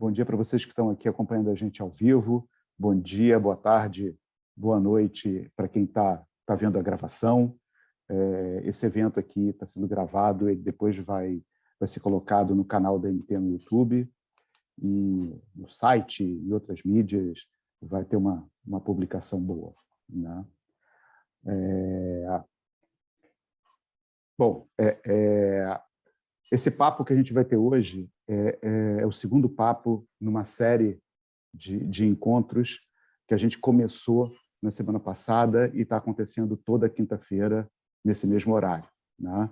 Bom dia para vocês que estão aqui acompanhando a gente ao vivo. Bom dia, boa tarde, boa noite para quem está vendo a gravação. Esse evento aqui está sendo gravado e depois vai ser colocado no canal da MT no YouTube e no site e outras mídias vai ter uma publicação boa, né? Bom, esse papo que a gente vai ter hoje é o segundo papo numa série de encontros que a gente começou na semana passada e está acontecendo toda quinta-feira nesse mesmo horário, né?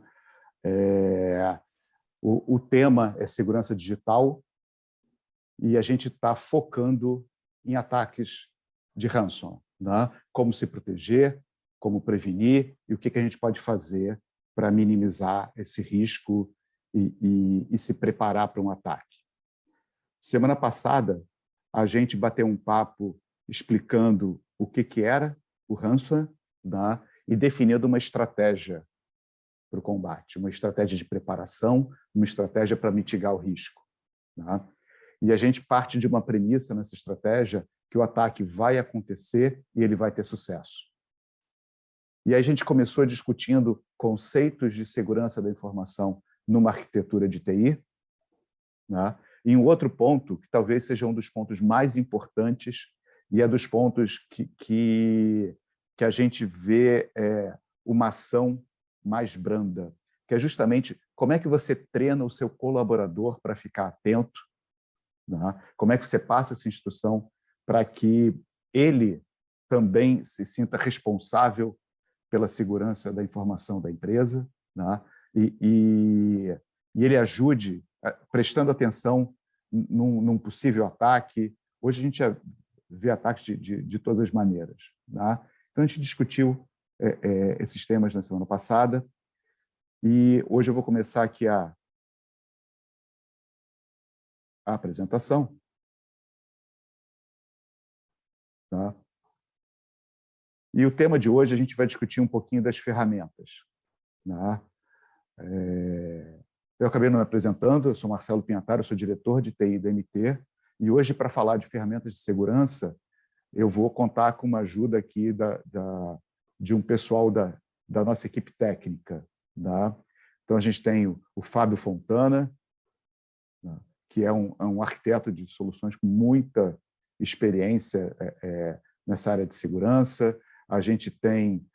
O tema é segurança digital e a gente está focando em ataques de ransom, né? Como se proteger, como prevenir e o que a gente pode fazer para minimizar esse risco e se preparar para um ataque. Semana passada, a gente bateu um papo explicando o que era o ransomware, né? E definindo uma estratégia para o combate, uma estratégia de preparação, uma estratégia para mitigar o risco, né? E a gente parte de uma premissa nessa estratégia que o ataque vai acontecer e ele vai ter sucesso. E aí a gente começou discutindo conceitos de segurança da informação numa arquitetura de TI, né? E um outro ponto, que talvez seja um dos pontos mais importantes e é dos pontos que a gente vê uma ação mais branda, que é justamente como é que você treina o seu colaborador para ficar atento, né? Como é que você passa essa instrução para que ele também se sinta responsável pela segurança da informação da empresa, né? E ele ajude, prestando atenção num possível ataque. Hoje a gente já vê ataques de todas as maneiras, né? Então, a gente discutiu esses temas na semana passada e hoje eu vou começar aqui a apresentação. Tá? E o tema de hoje a gente vai discutir um pouquinho das ferramentas, né? Eu acabei não me apresentando, eu sou Marcelo Pinhataro, eu sou diretor de TI da MT, e hoje, para falar de ferramentas de segurança, eu vou contar com uma ajuda aqui de um pessoal da nossa equipe técnica, tá? Então, a gente tem o Fábio Fontana, né, que é um arquiteto de soluções com muita experiência nessa área de segurança. A gente tem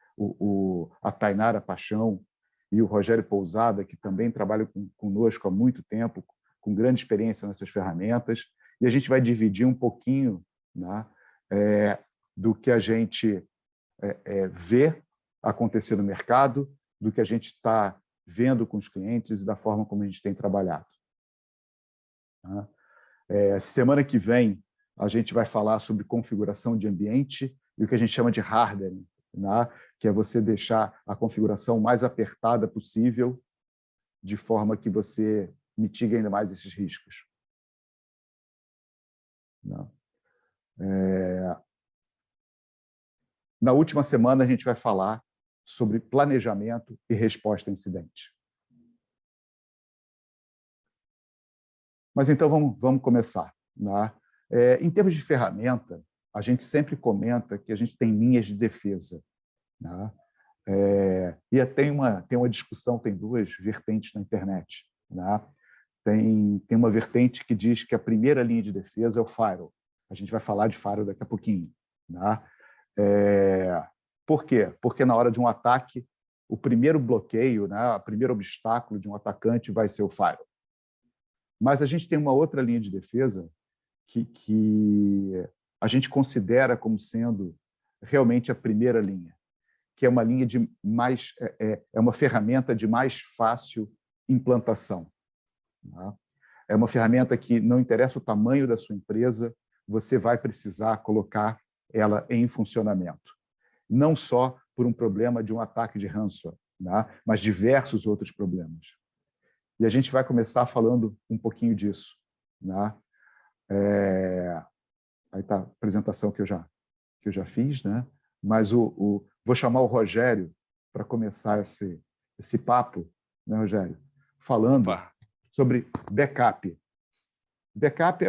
a Tainara Paixão e o Rogério Pousada, que também trabalham conosco há muito tempo, com grande experiência nessas ferramentas, e a gente vai dividir um pouquinho, né, do que a gente vê acontecer no mercado, do que a gente está vendo com os clientes e da forma como a gente tem trabalhado. Semana que vem, a gente vai falar sobre configuração de ambiente e o que a gente chama de hardening, né? Que é você deixar a configuração mais apertada possível, de forma que você mitigue ainda mais esses riscos. Na última semana, a gente vai falar sobre planejamento e resposta a incidente. Mas então vamos começar, né? Em termos de ferramenta, a gente sempre comenta que a gente tem linhas de defesa, né? E tem uma discussão, tem duas vertentes na internet, né? Tem uma vertente que diz que a primeira linha de defesa é o firewall. A gente vai falar de firewall daqui a pouquinho, né? Por quê? Porque na hora de um ataque, o primeiro bloqueio, né, o primeiro obstáculo de um atacante vai ser o firewall. Mas a gente tem uma outra linha de defesa que a gente considera como sendo realmente a primeira linha, que é uma linha de mais uma ferramenta de mais fácil implantação, né? É uma ferramenta que não interessa o tamanho da sua empresa, você vai precisar colocar ela em funcionamento, não só por um problema de um ataque de ransomware, né, mas diversos outros problemas. E a gente vai começar falando um pouquinho disso, né? Aí está a apresentação que eu já fiz, né? Mas vou chamar o Rogério para começar esse papo, né, Rogério? Falando sobre backup. Backup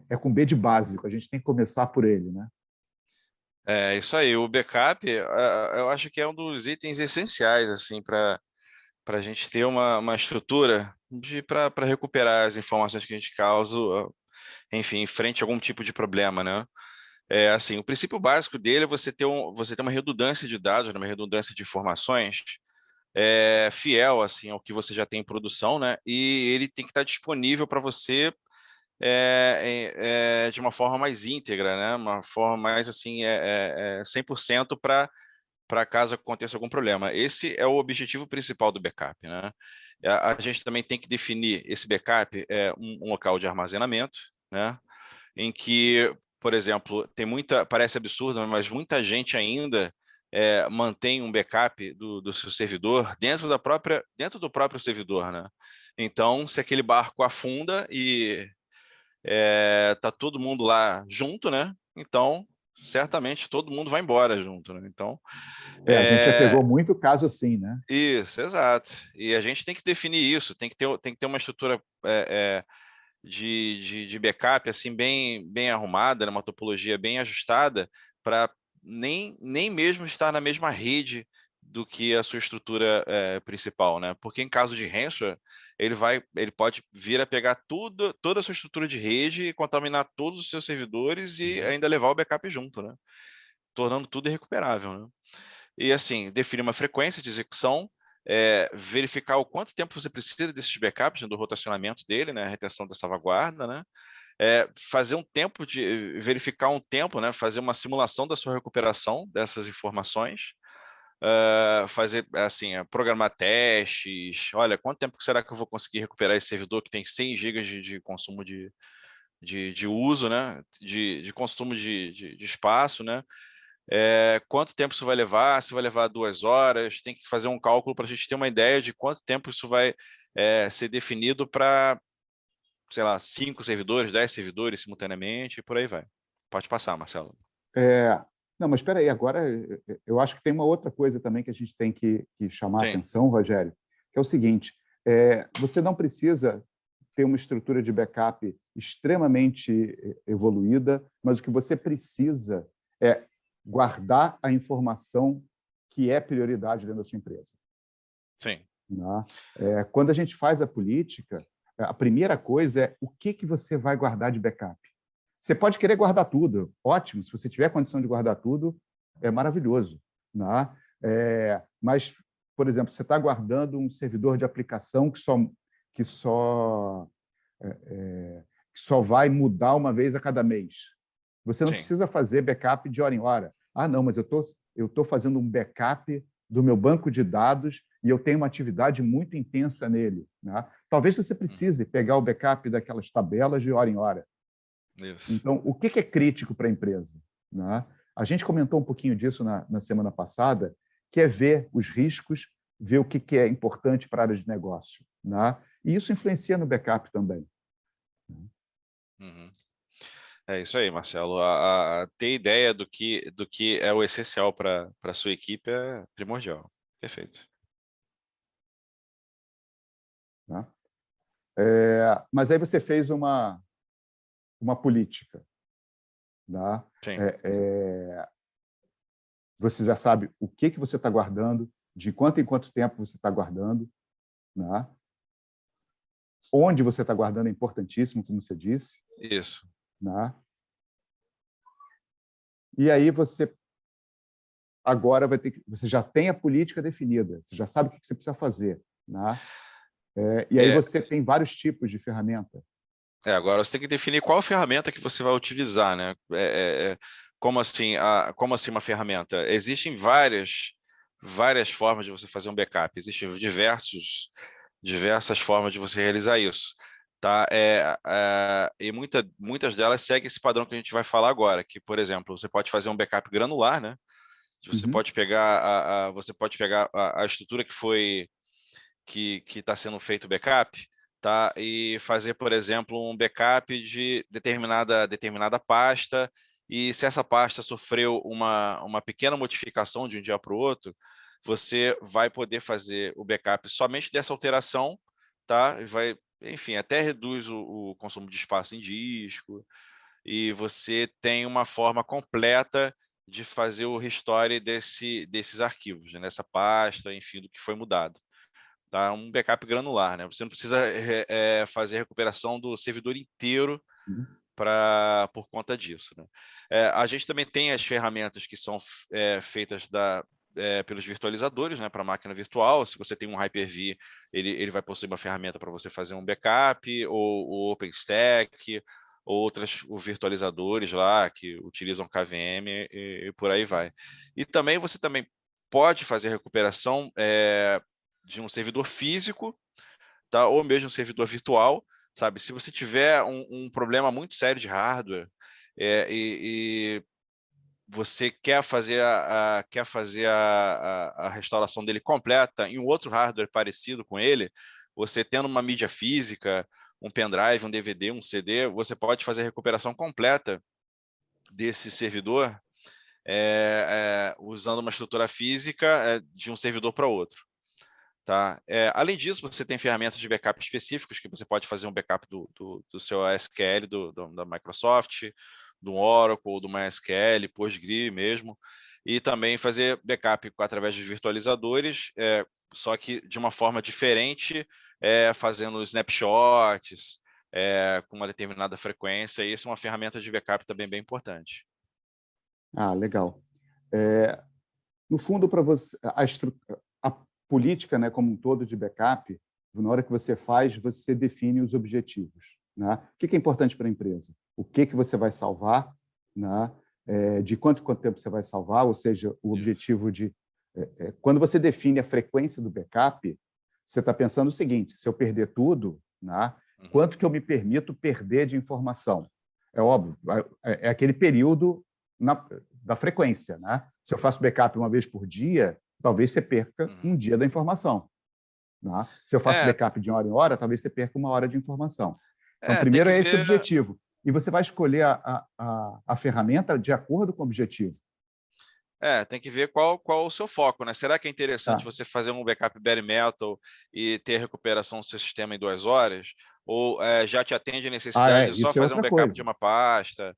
é com B de básico, a gente tem que começar por ele, né? É isso aí. O backup, eu acho que é um dos itens essenciais assim para a gente ter uma estrutura para recuperar as informações que a gente causa, enfim, em frente a algum tipo de problema, né? É assim, o princípio básico dele é você ter uma redundância de dados, né, uma redundância de informações fiel assim ao que você já tem em produção, né? E ele tem que estar disponível para você de uma forma mais íntegra, né? Uma forma mais assim 100% para caso aconteça algum problema. Esse é o objetivo principal do backup, né? A gente também tem que definir esse backup um local de armazenamento, né? Em que, por exemplo, parece absurdo, mas muita gente ainda mantém um backup do seu servidor dentro do próprio servidor, né? Então, se aquele barco afunda e tá todo mundo lá junto, né? Então, certamente todo mundo vai embora junto, né? Então, A gente já é, pegou muito caso assim, né? isso, exato. E a gente tem que definir isso, tem que ter uma estrutura de backup assim bem arrumada, né? Uma topologia bem ajustada para nem mesmo estar na mesma rede do que a sua estrutura principal, né? Porque em caso de ransomware, ele pode vir a pegar toda a sua estrutura de rede e contaminar todos os seus servidores e ainda levar o backup junto, né? Tornando tudo irrecuperável, né? E assim, definir uma frequência de execução, verificar o quanto tempo você precisa desses backups, né, do rotacionamento dele, né, a retenção da salvaguarda, né, fazer um tempo verificar um tempo, né, fazer uma simulação da sua recuperação dessas informações, fazer assim, programar testes, olha, quanto tempo será que eu vou conseguir recuperar esse servidor que tem 100 gigas de consumo de uso, né, de consumo de espaço, né, quanto tempo isso vai levar, se vai levar 2 horas, tem que fazer um cálculo para a gente ter uma ideia de quanto tempo isso vai ser definido para, sei lá, 5 servidores, 10 servidores simultaneamente, e por aí vai. Pode passar, Marcelo. É, não, mas espera aí, agora eu acho que tem uma outra coisa também que a gente tem que chamar a Sim, atenção, Rogério, que é o seguinte: você não precisa ter uma estrutura de backup extremamente evoluída, mas o que você precisa é guardar a informação que é prioridade dentro da sua empresa. sim, Né? Quando a gente faz a política, a primeira coisa é o que você vai guardar de backup. Você pode querer guardar tudo, ótimo, se você tiver condição de guardar tudo, é maravilhoso. Né? Mas, por exemplo, você está guardando um servidor de aplicação que só, que só vai mudar uma vez a cada mês. Você não sim. precisa fazer backup de hora em hora. Ah, não, mas eu tô fazendo um backup do meu banco de dados e eu tenho uma atividade muito intensa nele. Né? Talvez você Uhum, precise pegar o backup daquelas tabelas de hora em hora. isso. Então, o que é crítico para a empresa? Né? A gente comentou um pouquinho disso na semana passada, que é ver os riscos, ver o que é importante para a área de negócio. Né? E isso influencia no backup também. Uhum. É isso aí, Marcelo. Ter ideia do que é o essencial para a sua equipe é primordial. Perfeito. Né? Mas aí você fez uma política. Né? Sim. É, é, você já sabe o que você está guardando, de quanto em quanto tempo você está guardando, né? Onde você está guardando é importantíssimo, como você disse. Isso. Né? E aí você agora você já tem a política definida, você já sabe o que você precisa fazer. Né? E aí É, você tem vários tipos de ferramenta. agora você tem que definir qual ferramenta que você vai utilizar, né? Como assim uma ferramenta? Existem várias formas de você fazer um backup. Existem diversas formas de você realizar isso, tá? E muitas delas seguem esse padrão que a gente vai falar agora, que, por exemplo, você pode fazer um backup granular, né? Você Uhum. pode pegar a estrutura que está sendo feito o backup, tá? E fazer, por exemplo, um backup de determinada pasta, e se essa pasta sofreu uma pequena modificação de um dia para o outro, você vai poder fazer o backup somente dessa alteração, tá? enfim, até reduz o consumo de espaço em disco, e você tem uma forma completa de fazer o restore desses arquivos, né, nessa pasta, enfim, do que foi mudado. Tá? Um backup granular, né? Você não precisa fazer a recuperação do servidor inteiro Uhum. por conta disso, né? A gente também tem as ferramentas que são feitas pelos virtualizadores, né, para a máquina virtual. Se você tem um Hyper-V, ele vai possuir uma ferramenta para você fazer um backup, ou o OpenStack, ou outros virtualizadores lá que utilizam KVM e por aí vai. E também você também pode fazer recuperação de um servidor físico, tá? Ou mesmo um servidor virtual, sabe? Se você tiver um problema muito sério de hardware e você quer fazer a restauração dele completa em um outro hardware parecido com ele, você tendo uma mídia física, um pendrive, um DVD, um CD, você pode fazer a recuperação completa desse servidor usando uma estrutura física de um servidor para outro. Tá? Além disso, você tem ferramentas de backup específicos, que você pode fazer um backup do seu SQL da Microsoft, do Oracle, do MySQL, Postgre mesmo, e também fazer backup através dos virtualizadores, só que de uma forma diferente, fazendo snapshots, com uma determinada frequência, e isso é uma ferramenta de backup também bem importante. Ah, legal. No fundo, para você, a política, né, como um todo de backup, na hora que você faz, você define os objetivos. Né? O que é importante para a empresa? O que você vai salvar? Né? De quanto tempo você vai salvar? Ou seja, o objetivo de... quando você define a frequência do backup, você está pensando o seguinte: se eu perder tudo, né, quanto que eu me permito perder de informação? É óbvio, é aquele período da frequência. Né? Se eu faço backup uma vez por dia, talvez você perca um dia da informação. Né? Se eu faço backup de hora em hora, talvez você perca uma hora de informação. Então, primeiro é esse objetivo. E você vai escolher a ferramenta de acordo com o objetivo. Tem que ver qual o seu foco, né? Será que é interessante você fazer um backup bare metal e ter a recuperação do seu sistema em 2 horas? Ou já te atende a necessidade de só fazer um backup de uma pasta,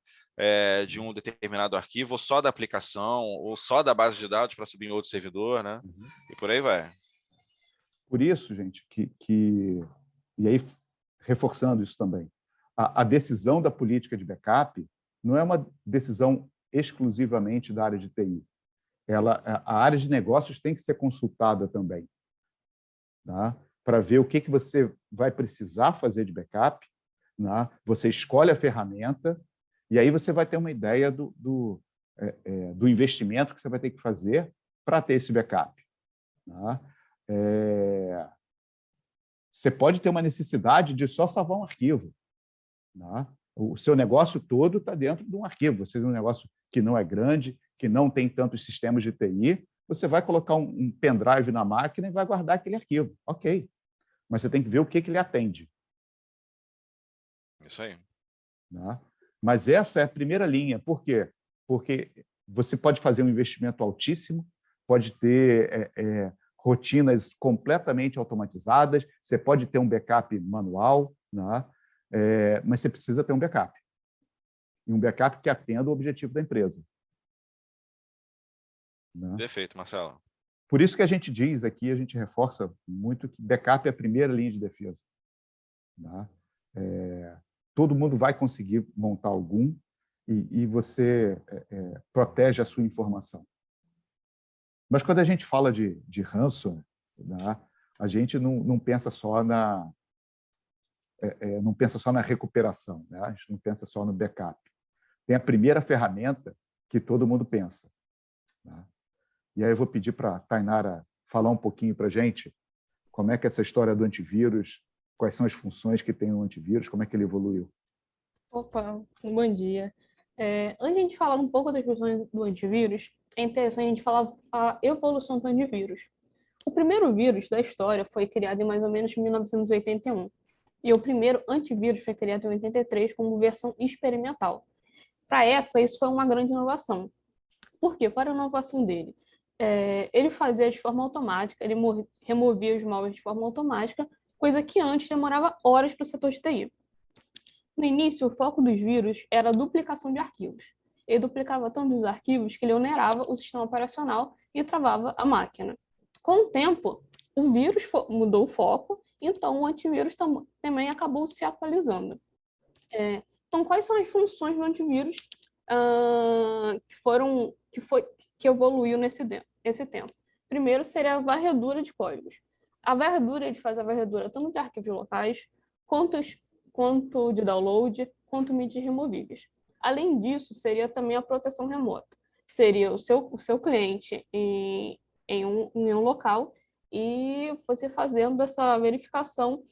de um determinado arquivo, ou só da aplicação, ou só da base de dados para subir em outro servidor, né? E por aí vai. Por isso, gente, e aí reforçando isso também, a decisão da política de backup não é uma decisão exclusivamente da área de TI. A área de negócios tem que ser consultada também, tá? Para ver o que você vai precisar fazer de backup. Né? Você escolhe a ferramenta e aí você vai ter uma ideia do investimento que você vai ter que fazer para ter esse backup. Né? Você pode ter uma necessidade de só salvar um arquivo. Né? O seu negócio todo está dentro de um arquivo. Você tem um negócio que não é grande, que não tem tantos sistemas de TI, você vai colocar um pendrive na máquina e vai guardar aquele arquivo. Ok. Mas você tem que ver o que ele atende. Isso aí. Né? Mas essa é a primeira linha. Por quê? Porque você pode fazer um investimento altíssimo, pode ter rotinas completamente automatizadas, você pode ter um backup manual, né? Mas você precisa ter um backup. E um backup que atenda o objetivo da empresa. Né? Perfeito, Marcelo. Por isso que a gente diz aqui, a gente reforça muito que backup é a primeira linha de defesa. Né? Todo mundo vai conseguir montar algum e você protege a sua informação. Mas quando a gente fala de ransomware, né, a gente não pensa só na recuperação, né? A gente não pensa só no backup. Tem a primeira ferramenta que todo mundo pensa. Né? E aí eu vou pedir para a Tainara falar um pouquinho para a gente como é que essa história do antivírus, quais são as funções que tem o antivírus, como é que ele evoluiu. Opa, bom dia. Antes de a gente falar um pouco das funções do antivírus, é interessante a gente falar a evolução do antivírus. O primeiro vírus da história foi criado em mais ou menos 1981. E o primeiro antivírus foi criado em 83 como versão experimental. Para a época, isso foi uma grande inovação. Por quê? Qual era a inovação dele? Ele fazia de forma automática, ele removia os malwares de forma automática, coisa que antes demorava horas para o setor de TI. No início, o foco dos vírus era a duplicação de arquivos. Ele duplicava tanto os arquivos que ele onerava o sistema operacional e travava a máquina. Com o tempo, o vírus mudou o foco, então o antivírus também acabou se atualizando. Então, quais são as funções do antivírus que evoluiu nesse tempo? Primeiro seria a varredura de códigos. A varredura, ele faz a varredura tanto de arquivos locais, quanto de download, quanto mídias removíveis. Além disso, seria também a proteção remota. Seria o seu cliente em um local e você fazendo essa verificação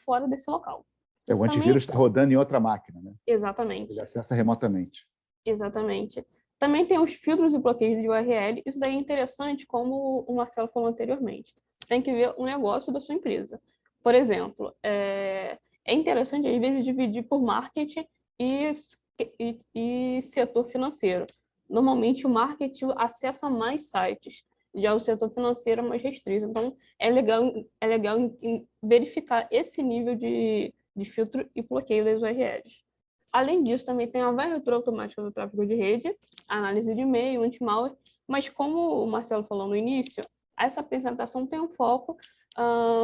fora desse local. O antivírus está rodando em outra máquina, né? Exatamente. Ele acessa remotamente. Exatamente. Também tem os filtros e bloqueios de URL. Isso daí é interessante, como o Marcelo falou anteriormente. Você tem que ver o negócio da sua empresa. Por exemplo, é interessante, às vezes, dividir por marketing e setor financeiro. Normalmente, o marketing acessa mais sites, já o setor financeiro é mais restrito. Então, é legal verificar esse nível de filtro e bloqueio das URLs. Além disso, também tem a varredura automática do tráfego de rede, a análise de e-mail, anti-malware, mas como o Marcelo falou no início, essa apresentação tem um foco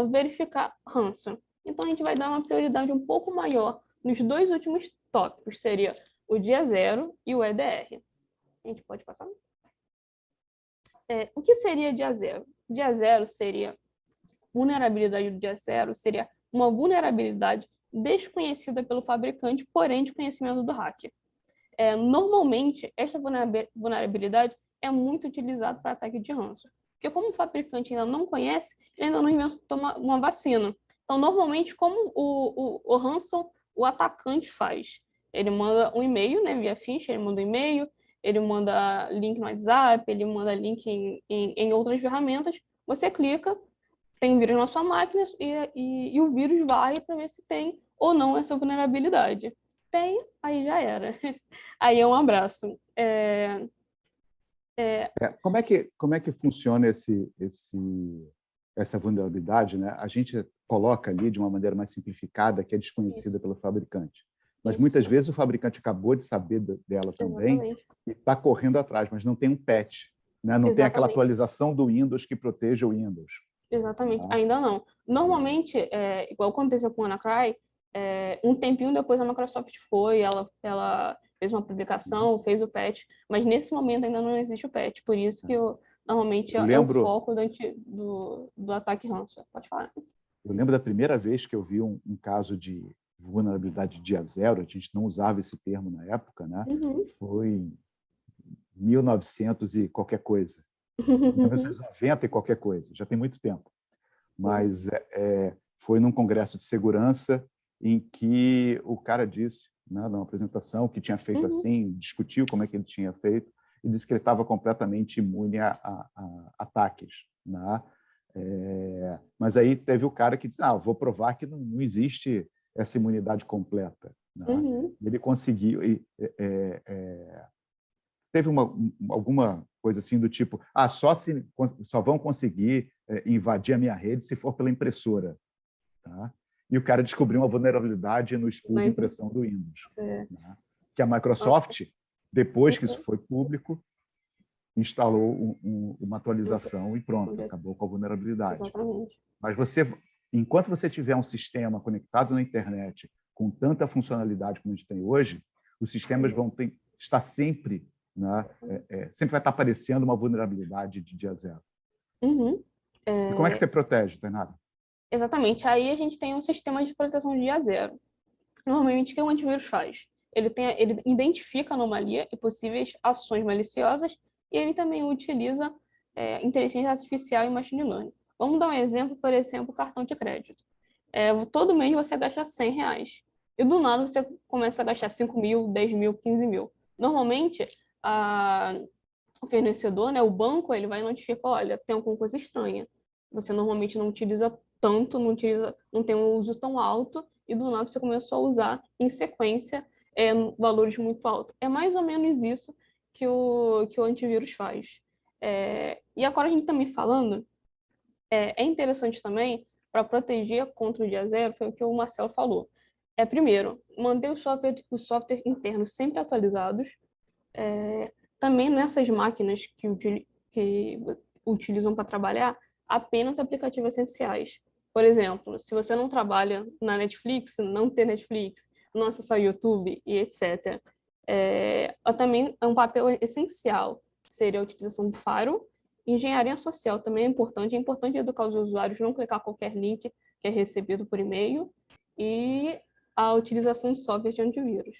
verificar ransom. Então, a gente vai dar uma prioridade um pouco maior nos dois últimos tópicos, seria o dia zero e o EDR. A gente pode passar? O que seria dia zero? Dia zero seria vulnerabilidade do dia zero, seria uma vulnerabilidade desconhecida pelo fabricante, porém de conhecimento do hacker. Normalmente, esta vulnerabilidade é muito utilizada para ataque de ransom. Porque como o fabricante ainda não conhece, ele ainda não inventou uma vacina. Então, normalmente, como o ransom, o atacante faz? Ele manda um e-mail, né, via phishing, ele manda um e-mail, ele manda link no WhatsApp, ele manda link em outras ferramentas, você clica, tem um vírus na sua máquina e o vírus vai para ver se tem ou não essa vulnerabilidade. Tem, aí já era. Aí é um abraço. Como é que funciona essa vulnerabilidade, né? A gente coloca ali de uma maneira mais simplificada, que é desconhecida pelo fabricante. Mas muitas vezes o fabricante acabou de saber dela também. Exatamente. E está correndo atrás, mas não tem um patch, né? Não tem aquela atualização do Windows que proteja o Windows. Exatamente, ainda não. Normalmente, igual aconteceu com a WannaCry, um tempinho depois a Microsoft ela fez uma publicação, fez o patch, mas nesse momento ainda não existe o patch, por isso que normalmente é o foco do ataque ransomware. Pode falar. Eu lembro da primeira vez que eu vi um caso de vulnerabilidade dia zero, a gente não usava esse termo na época, né? Foi em 1900 e qualquer coisa. 1990 e qualquer coisa, já tem muito tempo. Mas foi num congresso de segurança em que o cara disse, né, numa apresentação, que tinha feito assim, discutiu como é que ele tinha feito, e disse que ele estava completamente imune a ataques. Né? Mas aí teve o cara que disse, vou provar que não existe essa imunidade completa. Né? Ele conseguiu... Teve alguma coisa assim do tipo, só vão conseguir invadir a minha rede se for pela impressora. Tá? E o cara descobriu uma vulnerabilidade no spool de impressão do Windows. Né? Que a Microsoft, depois que isso foi público, instalou uma atualização e pronto, acabou com a vulnerabilidade. Exatamente. Mas enquanto você tiver um sistema conectado na internet com tanta funcionalidade como a gente tem hoje, os sistemas vão estar sempre... Né? Sempre vai estar aparecendo uma vulnerabilidade de dia zero. E como é que você protege, Tainara? Exatamente. Aí a gente tem um sistema de proteção de dia zero. Normalmente, o que o antivírus faz? Ele identifica anomalia e possíveis ações maliciosas e ele também utiliza inteligência artificial e machine learning. Vamos dar um exemplo, por exemplo, cartão de crédito. Todo mês você gasta R$100 e do nada você começa a gastar 5 mil, 10 mil, 15 mil. Normalmente, o fornecedor, né, o banco, ele vai notificar, olha, tem alguma coisa estranha. Você normalmente não utiliza tanto, não tem um uso tão alto, e do nada você começou a usar em sequência valores muito altos. É mais ou menos isso que o antivírus faz. E agora a gente também falando, é interessante também para proteger contra o dia zero foi o que o Marcelo falou. Primeiro, manter o software interno sempre atualizados. Também nessas máquinas que utilizam para trabalhar, apenas aplicativos essenciais. Por exemplo, se você não trabalha na Netflix, não ter Netflix, não acessar o YouTube e etc. Também é um papel essencial, seria a utilização do Faro. Engenharia social também é importante educar os usuários, não clicar qualquer link que é recebido por e-mail, e a utilização de software de antivírus.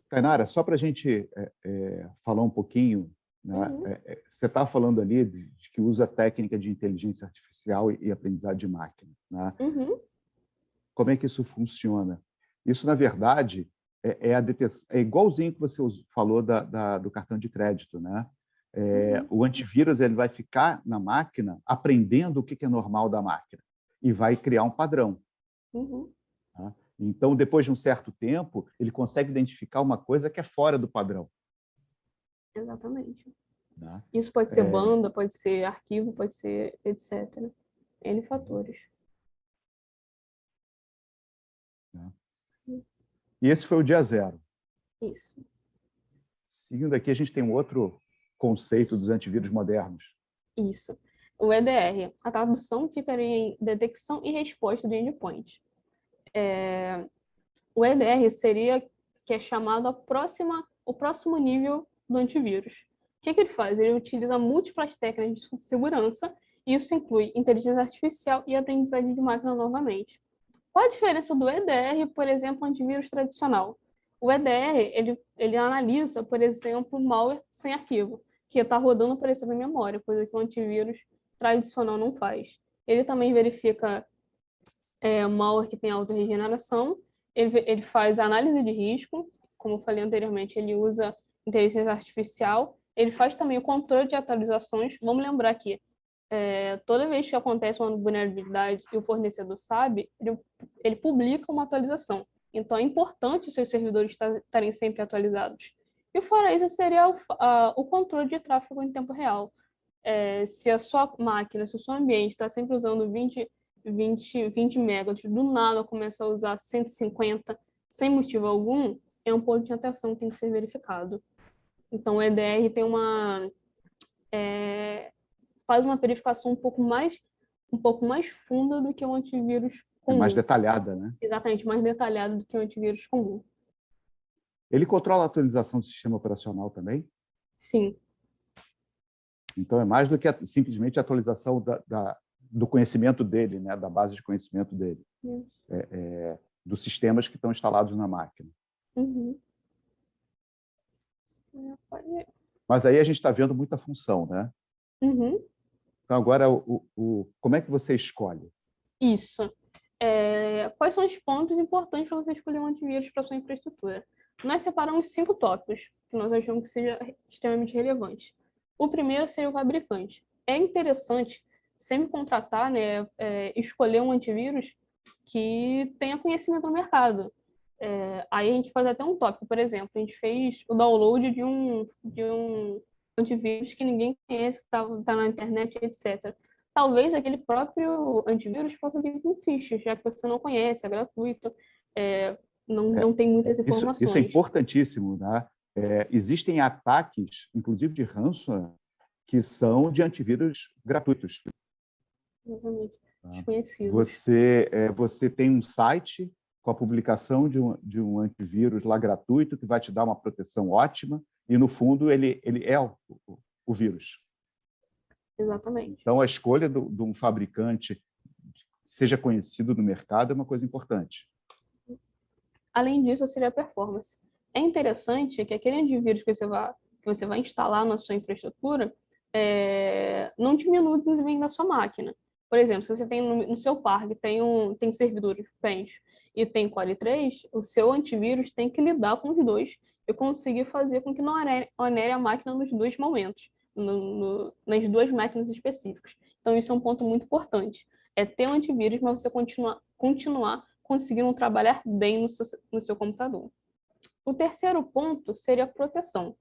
Tainara, só para a gente falar um pouquinho, né? Você está falando ali de que usa técnica de inteligência artificial e aprendizado de máquina, né? Como é que isso funciona? Isso, na verdade, é igualzinho que você falou do cartão de crédito, né? O antivírus ele vai ficar na máquina aprendendo o que é normal da máquina e vai criar um padrão. Tá? Então, depois de um certo tempo, ele consegue identificar uma coisa que é fora do padrão. Exatamente. Né? Isso pode ser banda, pode ser arquivo, pode ser etc. N fatores. E esse foi o dia zero. Isso. Seguindo aqui, a gente tem um outro conceito dos antivírus modernos. Isso. O EDR. A tradução ficaria em detecção e resposta de endpoint. O EDR seria que é chamado o próximo nível do antivírus. O que ele faz? Ele utiliza múltiplas técnicas de segurança, e isso inclui inteligência artificial e aprendizagem de máquina novamente. Qual a diferença do EDR, por exemplo, antivírus tradicional? O EDR, ele analisa, por exemplo, malware sem arquivo, que está rodando, por exemplo, em memória, coisa que o antivírus tradicional não faz. Ele também verifica malware que tem autorregeneração, ele faz análise de risco, como eu falei anteriormente, ele usa inteligência artificial, ele faz também o controle de atualizações. Vamos lembrar aqui, toda vez que acontece uma vulnerabilidade e o fornecedor sabe, ele publica uma atualização. Então, é importante os seus servidores estarem sempre atualizados. E fora isso, seria o controle de tráfego em tempo real. Se a sua máquina, se o seu ambiente está sempre usando 20 megas, do nada começa a usar 150 sem motivo algum, é um ponto de atenção que tem que ser verificado. Então, o EDR tem faz uma verificação um pouco mais funda do que o antivírus comum. Mais detalhada, né? Exatamente, mais detalhada do que o antivírus comum. Ele controla a atualização do sistema operacional também? Sim. Então, é mais do que simplesmente a atualização do conhecimento dele, né? Da base de conhecimento dele, dos sistemas que estão instalados na máquina. Mas aí a gente está vendo muita função, né? Então, agora, como é que você escolhe? Isso. Quais são os pontos importantes para você escolher um antivírus para sua infraestrutura? Nós separamos 5 tópicos que nós achamos que seja extremamente relevante. O primeiro seria o fabricante. É interessante sempre contratar, né, escolher um antivírus que tenha conhecimento no mercado. Aí a gente faz até um tópico, por exemplo, a gente fez o download de um antivírus que ninguém conhece, que está na internet, etc. Talvez aquele próprio antivírus possa vir com fichas, já que você não conhece, é gratuito, não tem muitas informações. Isso é importantíssimo, né? Existem ataques, inclusive de ransomware, que são de antivírus gratuitos. Exatamente. Desconhecidos. Você tem um site com a publicação de um antivírus lá gratuito que vai te dar uma proteção ótima e, no fundo, ele é o vírus. Exatamente. Então, a escolha de um fabricante que seja conhecido no mercado é uma coisa importante. Além disso, seria a performance. É interessante que aquele antivírus que você vai instalar na sua infraestrutura não diminua o desempenho da sua máquina. Por exemplo, se você tem no seu parque tem servidores Pente e tem Core 3, o seu antivírus tem que lidar com os dois e conseguir fazer com que não onere a máquina nos dois momentos, nas duas máquinas específicas. Então, isso é um ponto muito importante. É ter um antivírus, mas você continuar conseguindo trabalhar bem no seu computador. O terceiro ponto seria a proteção.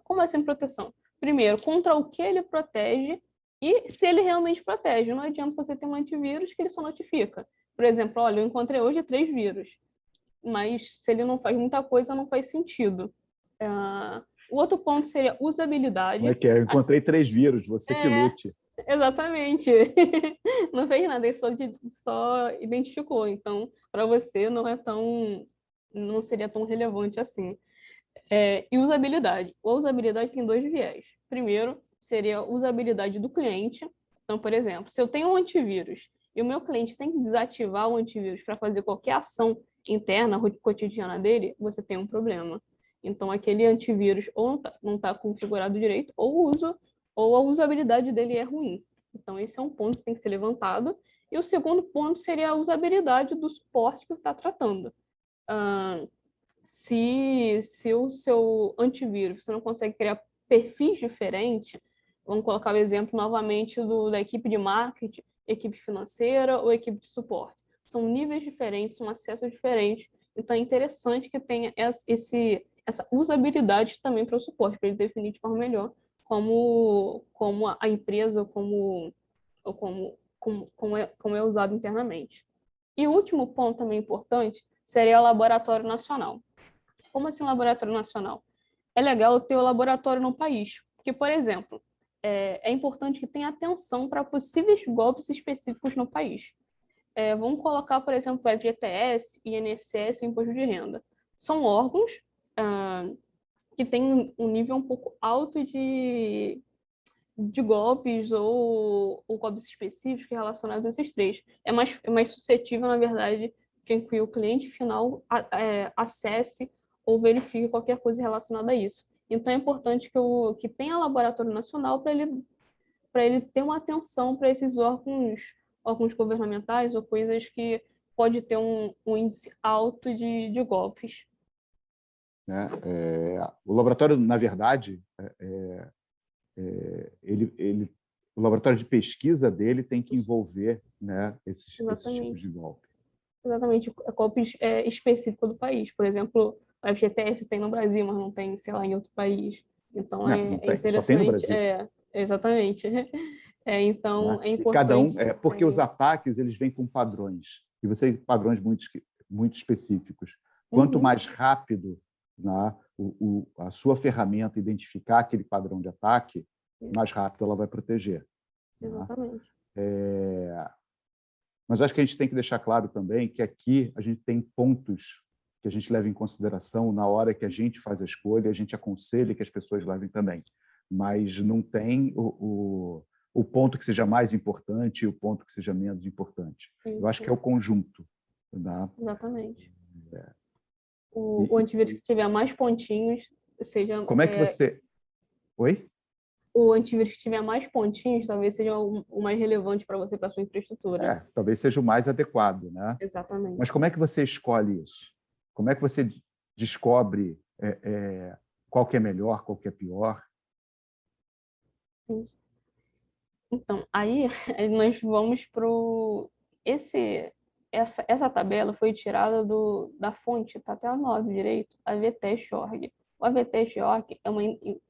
Como assim proteção? Primeiro, contra o que ele protege e se ele realmente protege. Não adianta você ter um antivírus que ele só notifica. Por exemplo, olha, eu encontrei hoje 3 vírus, mas se ele não faz muita coisa, não faz sentido. O outro ponto seria usabilidade. Como é que é? Eu encontrei 3 vírus, você que lute. Exatamente. Não fez nada, ele só identificou. Então, para você não seria tão relevante assim. E usabilidade. A usabilidade tem 2 viés. Primeiro, seria a usabilidade do cliente. Então, por exemplo, se eu tenho um antivírus e o meu cliente tem que desativar o antivírus para fazer qualquer ação interna, cotidiana dele, você tem um problema. Então, aquele antivírus ou não tá configurado direito, ou a usabilidade dele é ruim. Então, esse é um ponto que tem que ser levantado. E o segundo ponto seria a usabilidade do suporte que está tratando. Se o seu antivírus você não consegue criar perfis diferentes, vamos colocar o exemplo novamente da equipe de marketing, equipe financeira ou equipe de suporte. São níveis diferentes, são acessos diferentes, então é interessante que tenha essa usabilidade também para o suporte, para ele definir de forma melhor como a empresa, como é usado internamente. E o último ponto também importante seria o laboratório nacional. Como assim laboratório nacional? É legal ter o laboratório no país, porque, por exemplo, é importante que tenha atenção para possíveis golpes específicos no país. Vamos colocar, por exemplo, o FGTS, INSS e o Imposto de Renda. São órgãos que têm um nível um pouco alto de golpes ou golpes específicos relacionados a esses 3. É mais suscetível, na verdade, que o cliente final acesse ou verifique qualquer coisa relacionada a isso. Então, é importante que tenha laboratório nacional para ele ter uma atenção para esses órgãos governamentais ou coisas que pode ter um índice alto de golpes. Né? O laboratório, na verdade, o laboratório de pesquisa dele tem que envolver, né, esses tipos de golpe. Exatamente, golpes específicos do país. Por exemplo, o FGTS tem no Brasil, mas não tem, sei lá, em outro país. Então, não tem, interessante. só tem no Brasil. Exatamente. Então, né? É importante... Cada um, porque os ataques eles vêm com padrões, e você tem padrões muito específicos. Quanto mais rápido, né, a sua ferramenta identificar aquele padrão de ataque, mais rápido ela vai proteger. Exatamente. Mas acho que a gente tem que deixar claro também que aqui a gente tem pontos que a gente leva em consideração na hora que a gente faz a escolha, a gente aconselha que as pessoas levem também. Mas não tem o ponto que seja mais importante e o ponto que seja menos importante. Eu acho que é o conjunto. Né? Exatamente. O antivírus que tiver mais pontinhos, seja... Como é que você... Oi? O antivírus que tiver mais pontinhos talvez seja o mais relevante para você, para a sua infraestrutura. Talvez seja o mais adequado, né? Exatamente. Mas como é que você escolhe isso? Como é que você descobre qual que é melhor, qual que é pior? Então, aí nós vamos para essa tabela foi tirada da fonte, está até no lado direito, a AVTest.org. O AVTest.org é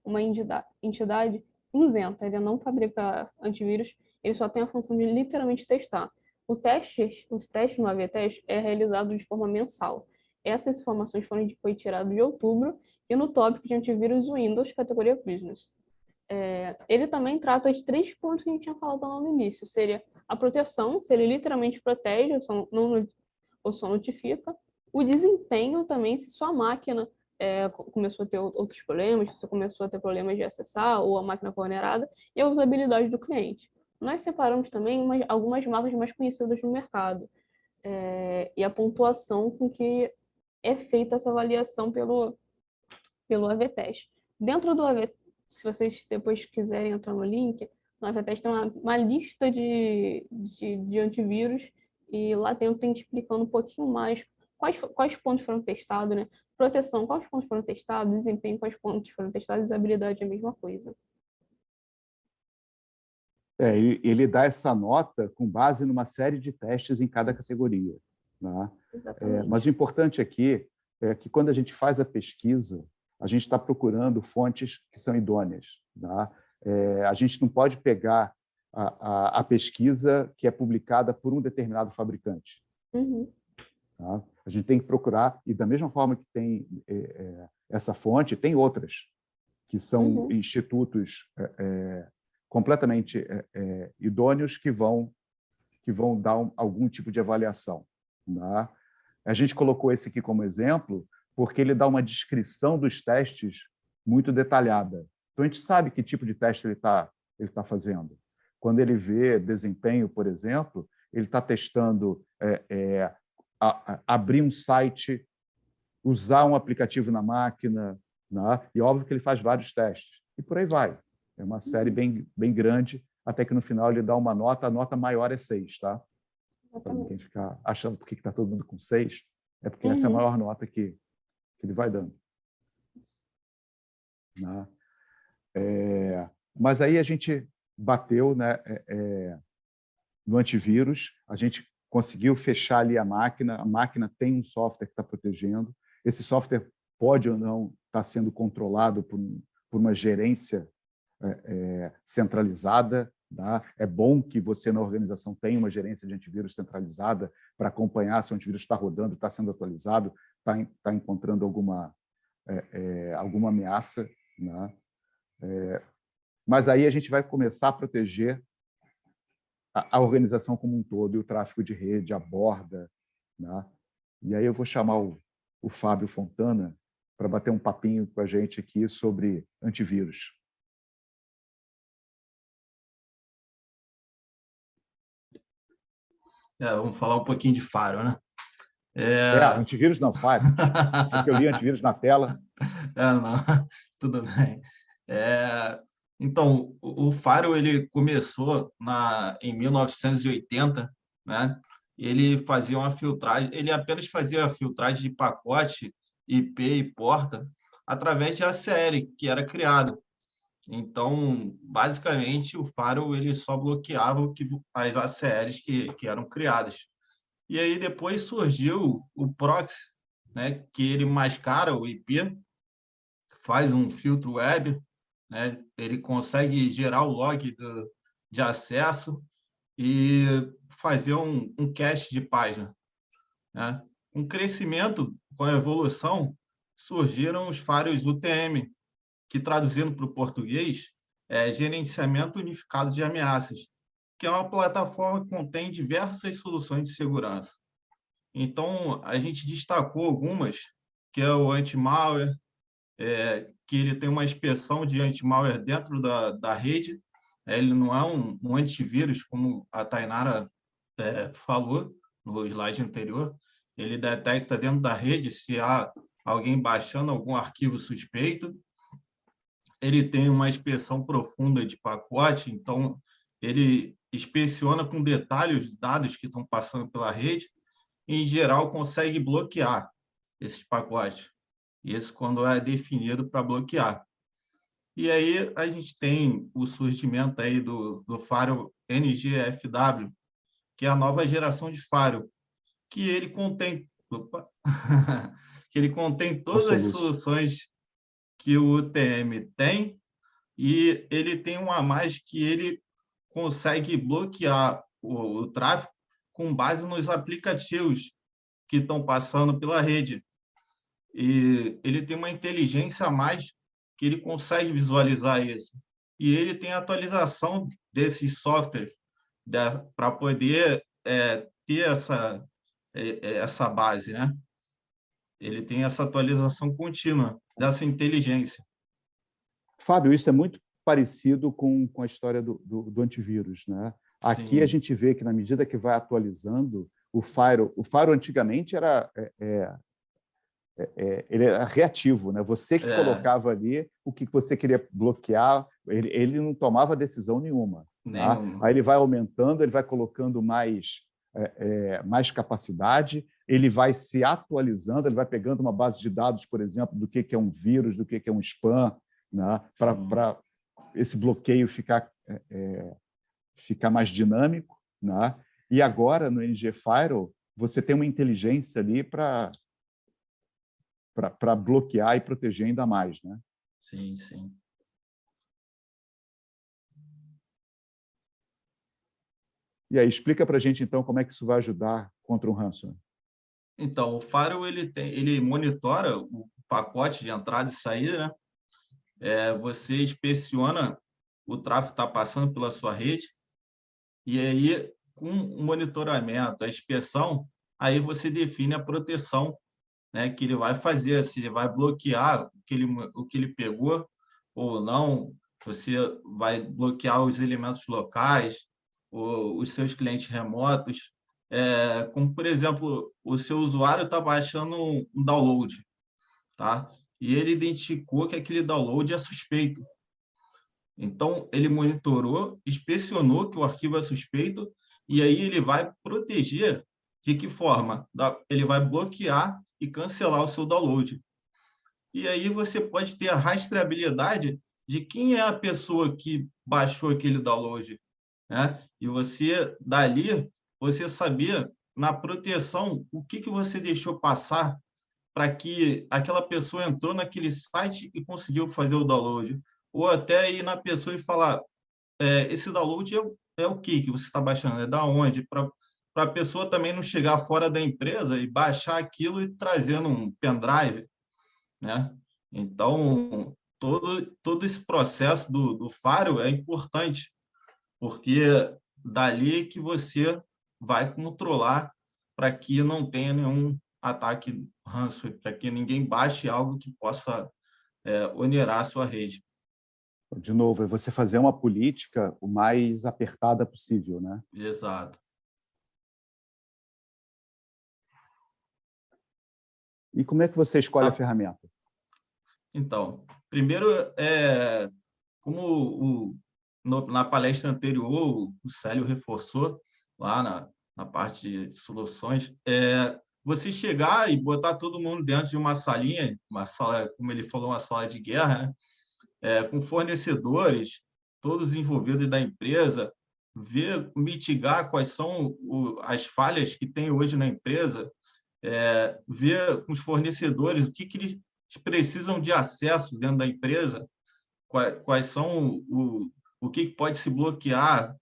uma entidade isenta, ele não fabrica antivírus, ele só tem a função de literalmente testar. Os testes no AVTest é realizado de forma mensal. Essas informações foi tiradas de outubro e no tópico de antivírus Windows, categoria Business. Ele também trata os 3 pontos que a gente tinha falado lá no início. Seria a proteção, se ele literalmente protege ou só notifica. O desempenho também, se sua máquina começou a ter outros problemas, se você começou a ter problemas de acessar ou a máquina vulnerada, e a usabilidade do cliente. Nós separamos também algumas marcas mais conhecidas no mercado e a pontuação com que é feita essa avaliação pelo AVTest. Dentro do AVTest, se vocês depois quiserem entrar no link, no AVTest tem uma lista de antivírus e lá dentro tem explicando um pouquinho mais quais pontos foram testados, né? Proteção, quais pontos foram testados, desempenho, quais pontos foram testados, usabilidade é a mesma coisa. Ele dá essa nota com base numa série de testes em cada categoria. Né? Mas o importante aqui é que quando a gente faz a pesquisa, a gente está procurando fontes que são idôneas. Tá? A gente não pode pegar a pesquisa que é publicada por um determinado fabricante. Tá? A gente tem que procurar, e da mesma forma que tem essa fonte, tem outras, que são institutos completamente idôneos que vão dar algum tipo de avaliação. Tá? A gente colocou esse aqui como exemplo porque ele dá uma descrição dos testes muito detalhada. Então, a gente sabe que tipo de teste ele tá fazendo. Quando ele vê desempenho, por exemplo, ele está testando abrir um site, usar um aplicativo na máquina, né? E óbvio que ele faz vários testes. E por aí vai. É uma série bem grande, até que no final ele dá uma nota, a nota maior é 6, tá? Para ninguém ficar achando por que está todo mundo com 6, é porque essa é a maior nota que ele vai dando. Né? Mas aí a gente bateu, né, no antivírus, a gente conseguiu fechar ali a máquina tem um software que está protegendo, esse software pode ou não estar sendo controlado por uma gerência centralizada. Tá? É bom que você, na organização, tenha uma gerência de antivírus centralizada para acompanhar se o antivírus está rodando, está sendo atualizado, está encontrando alguma ameaça. Né? Mas aí a gente vai começar a proteger a organização como um todo, e o tráfego de rede, a borda. Né? E aí eu vou chamar o Fábio Fontana para bater um papinho com a gente aqui sobre antivírus. Vamos falar um pouquinho de Faro, né? Antivírus não, Faro. Porque eu li antivírus na tela. Não, tudo bem. Então, o Faro ele começou em 1980, né? Ele fazia uma filtragem, ele apenas fazia filtragem de pacote, IP e porta através de ACL, que era criado. Então, basicamente, o Faro ele só bloqueava as ACLs que eram criadas. E aí depois surgiu o proxy, né, que ele mascara o IP, faz um filtro web, né, ele consegue gerar o log de acesso e fazer um cache de página. Né? Com o crescimento, com a evolução, surgiram os firewalls UTM, que traduzindo para o português é Gerenciamento Unificado de Ameaças, que é uma plataforma que contém diversas soluções de segurança. Então, a gente destacou algumas, que é o anti-malware, que ele tem uma inspeção de anti-malware dentro da rede, ele não é um antivírus, como a Tainara falou no slide anterior, ele detecta dentro da rede se há alguém baixando algum arquivo suspeito, ele tem uma inspeção profunda de pacote, então ele inspeciona com detalhe os dados que estão passando pela rede e, em geral, consegue bloquear esses pacotes. Isso quando é definido para bloquear. E aí a gente tem o surgimento aí do firewall NGFW, que é a nova geração de firewall, que ele contém que ele contém todas as soluções que o UTM tem, e ele tem um a mais que ele consegue bloquear o tráfego com base nos aplicativos que estão passando pela rede. E ele tem uma inteligência a mais que ele consegue visualizar isso. E ele tem atualização desses softwares para poder ter essa base, né? Ele tem essa atualização contínua dessa inteligência. Fábio, isso é muito parecido com a história do antivírus, né? Aqui Sim. a gente vê que, na medida que vai atualizando, o firewall antigamente ele era reativo, né? Você que colocava ali o que você queria bloquear, ele não tomava decisão nenhuma. Tá? Aí ele vai aumentando, ele vai colocando mais capacidade, ele vai se atualizando, ele vai pegando uma base de dados, por exemplo, do que é um vírus, do que é um spam, né? Para esse bloqueio ficar mais dinâmico. Né? E agora, no NG Firewall, você tem uma inteligência ali para bloquear e proteger ainda mais. Né? Sim, sim. E aí, explica para a gente, então, como é que isso vai ajudar contra um ransomware. Então, o Firewall ele monitora o pacote de entrada e saída, né? Você inspeciona o tráfego que está passando pela sua rede, e aí, com o monitoramento, a inspeção, aí você define a proteção, né, que ele vai fazer, se ele vai bloquear o que ele pegou ou não, você vai bloquear os elementos locais, os seus clientes remotos, como, por exemplo, o seu usuário está baixando um download, tá? E ele identificou que aquele download é suspeito. Então, ele monitorou, inspecionou que o arquivo é suspeito, e aí ele vai proteger de que forma? Ele vai bloquear e cancelar o seu download. E aí você pode ter a rastreabilidade de quem é a pessoa que baixou aquele download, né? E você, dali, você sabia, na proteção, o que você deixou passar para que aquela pessoa entrou naquele site e conseguiu fazer o download. Ou até ir na pessoa e falar, esse download é o que você está baixando? É da onde? Para a pessoa também não chegar fora da empresa e baixar aquilo e trazer num pendrive, né? Então, todo esse processo do Firewall é importante, porque dali que você vai controlar para que não tenha nenhum ataque ransomware, para que ninguém baixe algo que possa onerar a sua rede. De novo, é você fazer uma política o mais apertada possível, né? Exato. E como é que você escolhe a ferramenta? Então, primeiro, como na palestra anterior, o Célio reforçou lá na parte de soluções, você chegar e botar todo mundo dentro de uma salinha, uma sala, como ele falou, uma sala de guerra, né? Com fornecedores, todos envolvidos da empresa, mitigar quais são as falhas que tem hoje na empresa, ver com os fornecedores o que eles precisam de acesso dentro da empresa, quais são o que pode se bloquear,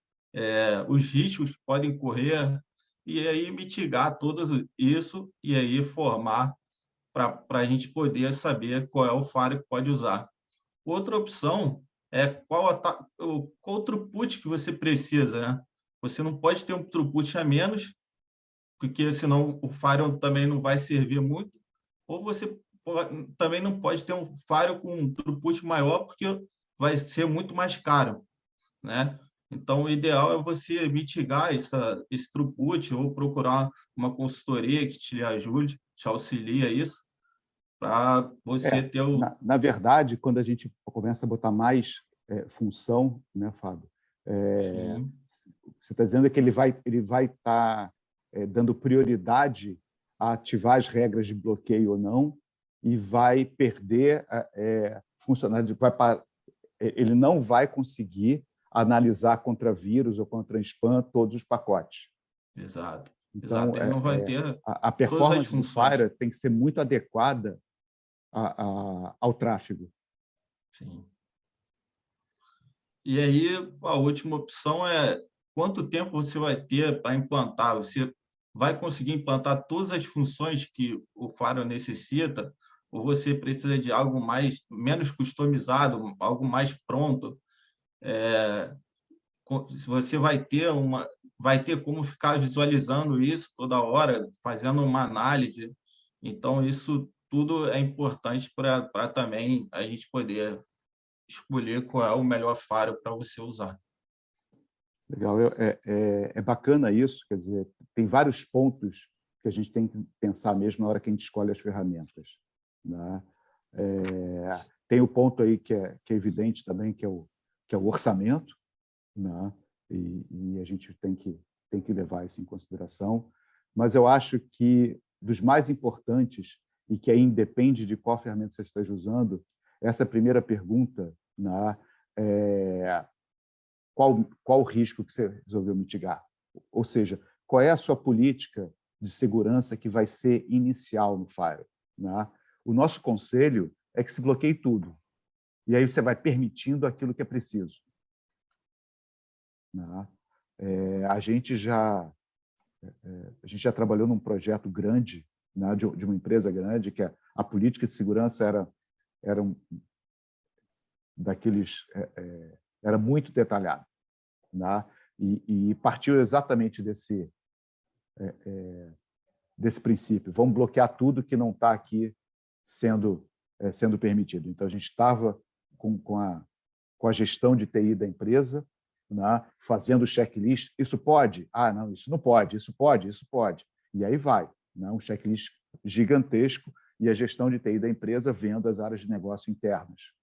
os riscos que podem correr, e aí mitigar tudo isso e aí formar para a gente poder saber qual é o firewall que pode usar. Outra opção é qual o throughput que você precisa, né? Você não pode ter um throughput a menos, porque senão o firewall também não vai servir muito, ou você também não pode ter um firewall com um throughput maior, porque vai ser muito mais caro, né? Então, o ideal é você mitigar esse throughput ou procurar uma consultoria que te ajude, te auxilie a isso, para você ter o... Na verdade, quando a gente começa a botar mais função, né, Fábio? Você está dizendo que ele vai estar dando prioridade a ativar as regras de bloqueio ou não e vai perder funcionalidade. Ele não vai conseguir analisar contra vírus ou contra spam todos os pacotes. Exato. Então, Ele não vai ter a performance do Firewall tem que ser muito adequada ao tráfego. Sim. E aí, a última opção é quanto tempo você vai ter para implantar. Você vai conseguir implantar todas as funções que o Firewall necessita, ou você precisa de algo menos customizado, algo mais pronto. Você vai ter como ficar visualizando isso toda hora, fazendo uma análise. Então, isso tudo é importante para também a gente poder escolher qual é o melhor firewall para você usar. Legal, é bacana isso, quer dizer, tem vários pontos que a gente tem que pensar mesmo na hora que a gente escolhe as ferramentas, né? Tem o ponto aí que é evidente também, que é o orçamento, né? E a gente tem que levar isso em consideração, mas eu acho que dos mais importantes, e que aí independe de qual ferramenta você esteja usando, essa primeira pergunta, né? Qual o risco que você resolveu mitigar? Ou seja, qual é a sua política de segurança que vai ser inicial no Firewall, né? O nosso conselho é que se bloqueie tudo. E aí você vai permitindo aquilo que é preciso, né? A gente já trabalhou num projeto grande, né, de uma empresa grande, que a política de segurança era daqueles era muito detalhada, né? E partiu exatamente desse princípio. Vamos bloquear tudo que não está aqui sendo permitido. Então, a gente estava com a gestão de TI da empresa, né, fazendo o checklist. Isso pode? Ah, não, isso não pode. Isso pode, isso pode. E aí vai, né, um checklist gigantesco e a gestão de TI da empresa vendo as áreas de negócio internas,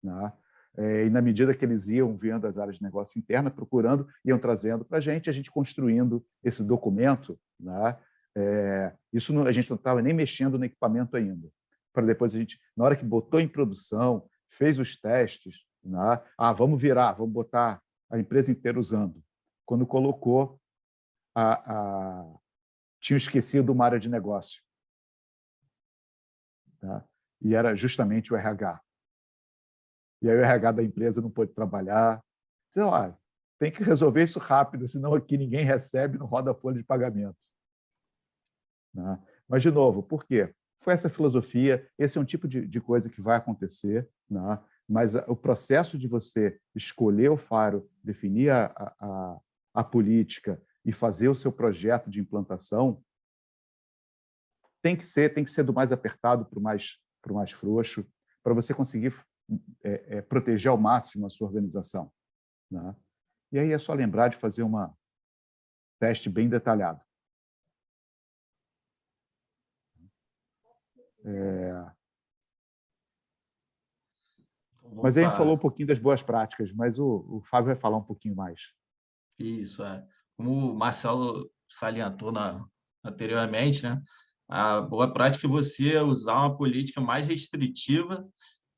né? E na medida que eles iam vendo as áreas de negócio interna, procurando, iam trazendo para a gente construindo esse documento, né? A gente não estava nem mexendo no equipamento ainda, para depois a gente, na hora que botou em produção, fez os testes, né? Vamos virar, vamos botar a empresa inteira usando. Quando colocou, tinha esquecido uma área de negócio, tá? E era justamente o RH. E aí o RH da empresa não pôde trabalhar. Então, tem que resolver isso rápido, senão aqui ninguém recebe, não roda a folha de pagamento. Né? Mas, de novo, por quê? Foi essa filosofia, esse é um tipo de coisa que vai acontecer, né? Mas o processo de você escolher o FAIRO, definir a política e fazer o seu projeto de implantação tem que ser do mais apertado para o mais frouxo, para você conseguir proteger ao máximo a sua organização, né? E aí é só lembrar de fazer um teste bem detalhado. Mas aí a gente falou um pouquinho das boas práticas, mas o Fábio vai falar um pouquinho mais. Isso, como o Marcelo salientou anteriormente, né? A boa prática é você usar uma política mais restritiva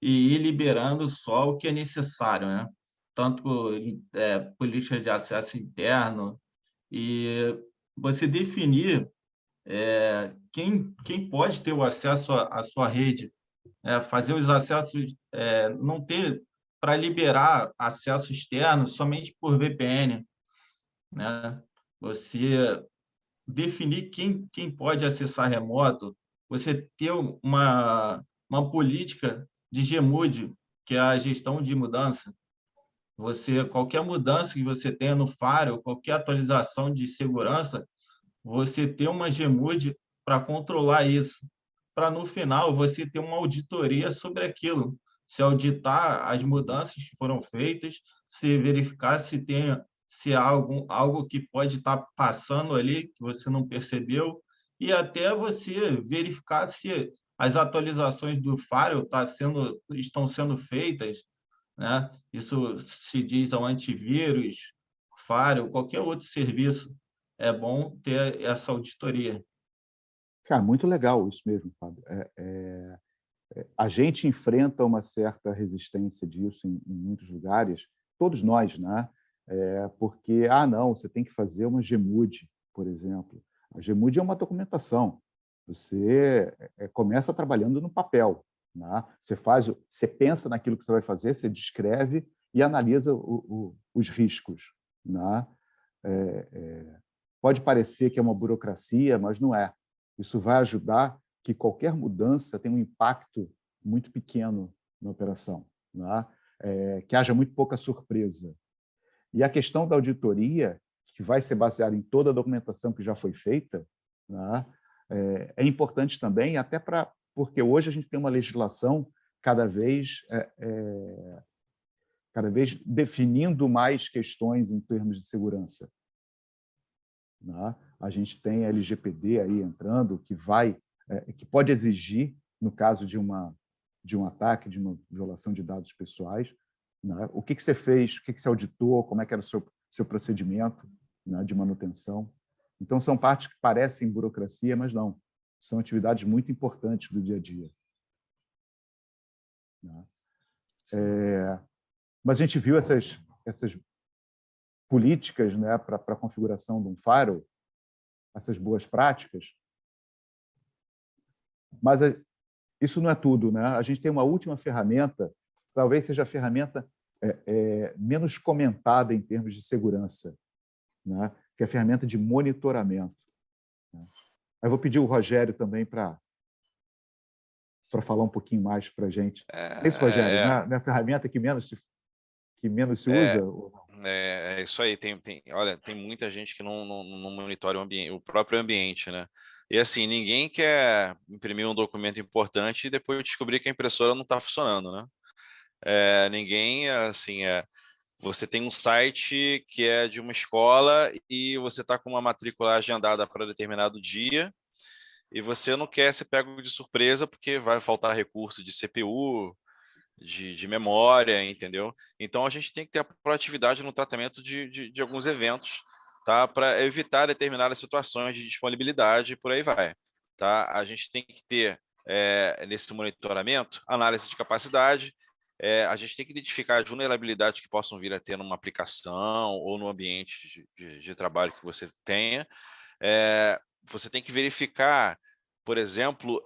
e ir liberando só o que é necessário, né? Tanto política de acesso interno e você definir quem pode ter o acesso à sua rede, fazer os acessos, não ter para liberar acesso externo somente por VPN, né? Você definir quem pode acessar remoto, você ter uma política de GMUD, que é a gestão de mudança. Qualquer mudança que você tenha no FAIRO, qualquer atualização de segurança, você ter uma GMUD para controlar isso, para no final você ter uma auditoria sobre aquilo, se auditar as mudanças que foram feitas, se verificar se há algo que pode estar passando ali que você não percebeu, e até você verificar se as atualizações do FAIRO estão sendo feitas, né? Isso se diz ao antivírus, FAIRO, qualquer outro serviço. É bom ter essa auditoria. Cara, muito legal isso mesmo, Fábio. A gente enfrenta uma certa resistência disso em muitos lugares, todos nós, né? Porque, não, você tem que fazer uma GMUD, por exemplo. A GMUD é uma documentação. Você começa trabalhando no papel, né? Você pensa naquilo que você vai fazer, você descreve e analisa os riscos, né? Pode parecer que é uma burocracia, mas não é. Isso vai ajudar que qualquer mudança tenha um impacto muito pequeno na operação, né? Que haja muito pouca surpresa. E a questão da auditoria, que vai ser baseada em toda a documentação que já foi feita, né? É importante também, até porque hoje a gente tem uma legislação cada vez definindo mais questões em termos de segurança, né? A gente tem a LGPD aí entrando, que pode exigir, no caso de um ataque, de uma violação de dados pessoais, né? O que você fez, o que você auditou, como é que era o seu procedimento, né, de manutenção. Então, são partes que parecem burocracia, mas não. São atividades muito importantes do dia a dia, né? Mas a gente viu essas políticas, né, para a configuração de um firewall, essas boas práticas. Mas isso não é tudo, né? A gente tem uma última ferramenta, talvez seja a ferramenta menos comentada em termos de segurança, né? Que é a ferramenta de monitoramento. Né? Aí eu vou pedir o Rogério também para falar um pouquinho mais para a gente. É isso, Rogério? Não é a ferramenta que menos se usa? É isso aí. Olha, tem muita gente que não monitora o próprio ambiente, né? E assim, ninguém quer imprimir um documento importante e depois descobrir que a impressora não está funcionando, né? Ninguém, assim, você tem um site que é de uma escola e você está com uma matrícula agendada para determinado dia e você não quer ser pego de surpresa porque vai faltar recurso de CPU, de memória, entendeu? Então a gente tem que ter a proatividade no tratamento de alguns eventos, tá? Para evitar determinadas situações de disponibilidade e por aí vai, tá? A gente tem que ter nesse monitoramento análise de capacidade. A gente tem que identificar as vulnerabilidades que possam vir a ter numa aplicação ou no ambiente de trabalho que você tenha. Você tem que verificar, por exemplo,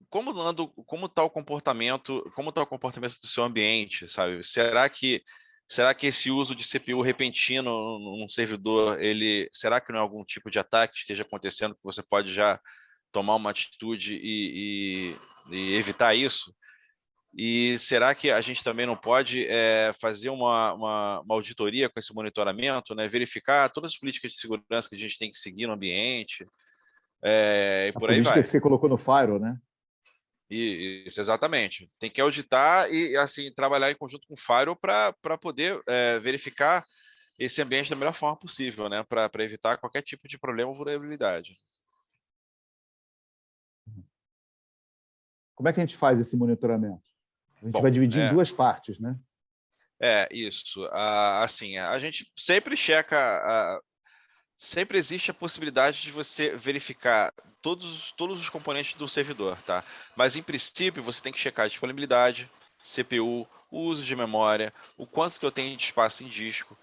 como está o comportamento do seu ambiente, sabe? Será que esse uso de CPU repentino num servidor, será que não é algum tipo de ataque que esteja acontecendo que você pode já tomar uma atitude e evitar isso? E será que a gente também não pode fazer uma auditoria com esse monitoramento, né? Verificar todas as políticas de segurança que a gente tem que seguir no ambiente, e A por aí política vai. que você colocou no Firewall, né? Isso, exatamente. Tem que auditar e assim trabalhar em conjunto com o Firewall para poder verificar esse ambiente da melhor forma possível, né? Para evitar qualquer tipo de problema ou vulnerabilidade. Como é que a gente faz esse monitoramento? A gente Bom, vai dividir em duas partes, né? Isso. Assim, a gente sempre checa. Sempre existe a possibilidade de você verificar todos os componentes do servidor, tá? Mas, em princípio, você tem que checar a disponibilidade, CPU, o uso de memória, o quanto que eu tenho de espaço em disco,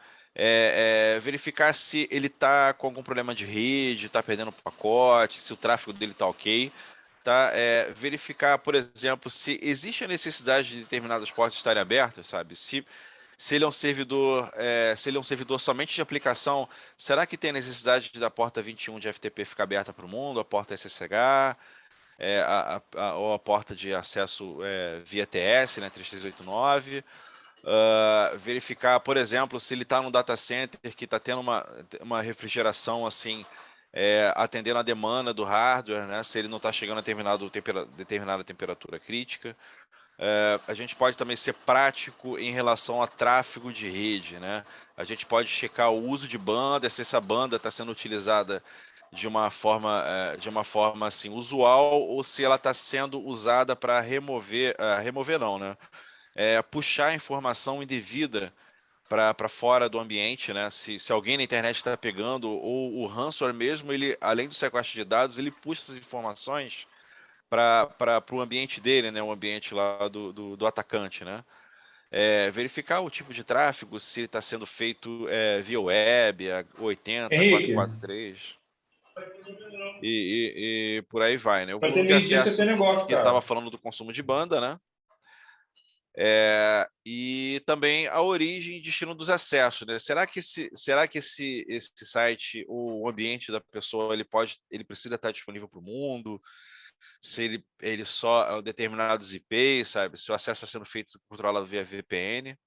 verificar se ele está com algum problema de rede, está perdendo pacote, se o tráfego dele está ok, tá? Verificar, por exemplo, se existe a necessidade de determinadas portas estarem abertas, sabe? Se ele é um servidor, somente de aplicação, será que tem a necessidade da porta 21 de FTP ficar aberta para o mundo, a porta SSH, ou a porta de acesso via TS, né, 3389? Verificar, por exemplo, se ele está no data center que está tendo uma refrigeração assim, atendendo a demanda do hardware, né, se ele não está chegando a determinada temperatura crítica. A gente pode também ser prático em relação a tráfego de rede, né? A gente pode checar o uso de banda, se essa banda está sendo utilizada de uma forma assim, usual ou se ela está sendo usada para remover não, né? Puxar informação indevida para fora do ambiente, né? Se alguém na internet está pegando, ou o ransomware mesmo, ele, além do sequestro de dados, ele puxa essas informações para o ambiente dele, né? O ambiente lá do atacante, né? Verificar o tipo de tráfego, se está sendo feito via web, a 80, Henrique, 443, e por aí vai, né? O para volume de transmitir esse acesso negócio, que estava cara. falando do consumo de banda, né? E também a origem e destino dos acessos, né? Será que esse site, o ambiente da pessoa, ele precisa estar disponível para o mundo? Se ele só determinados IPs, sabe? Se o acesso está sendo feito controlado via VPN.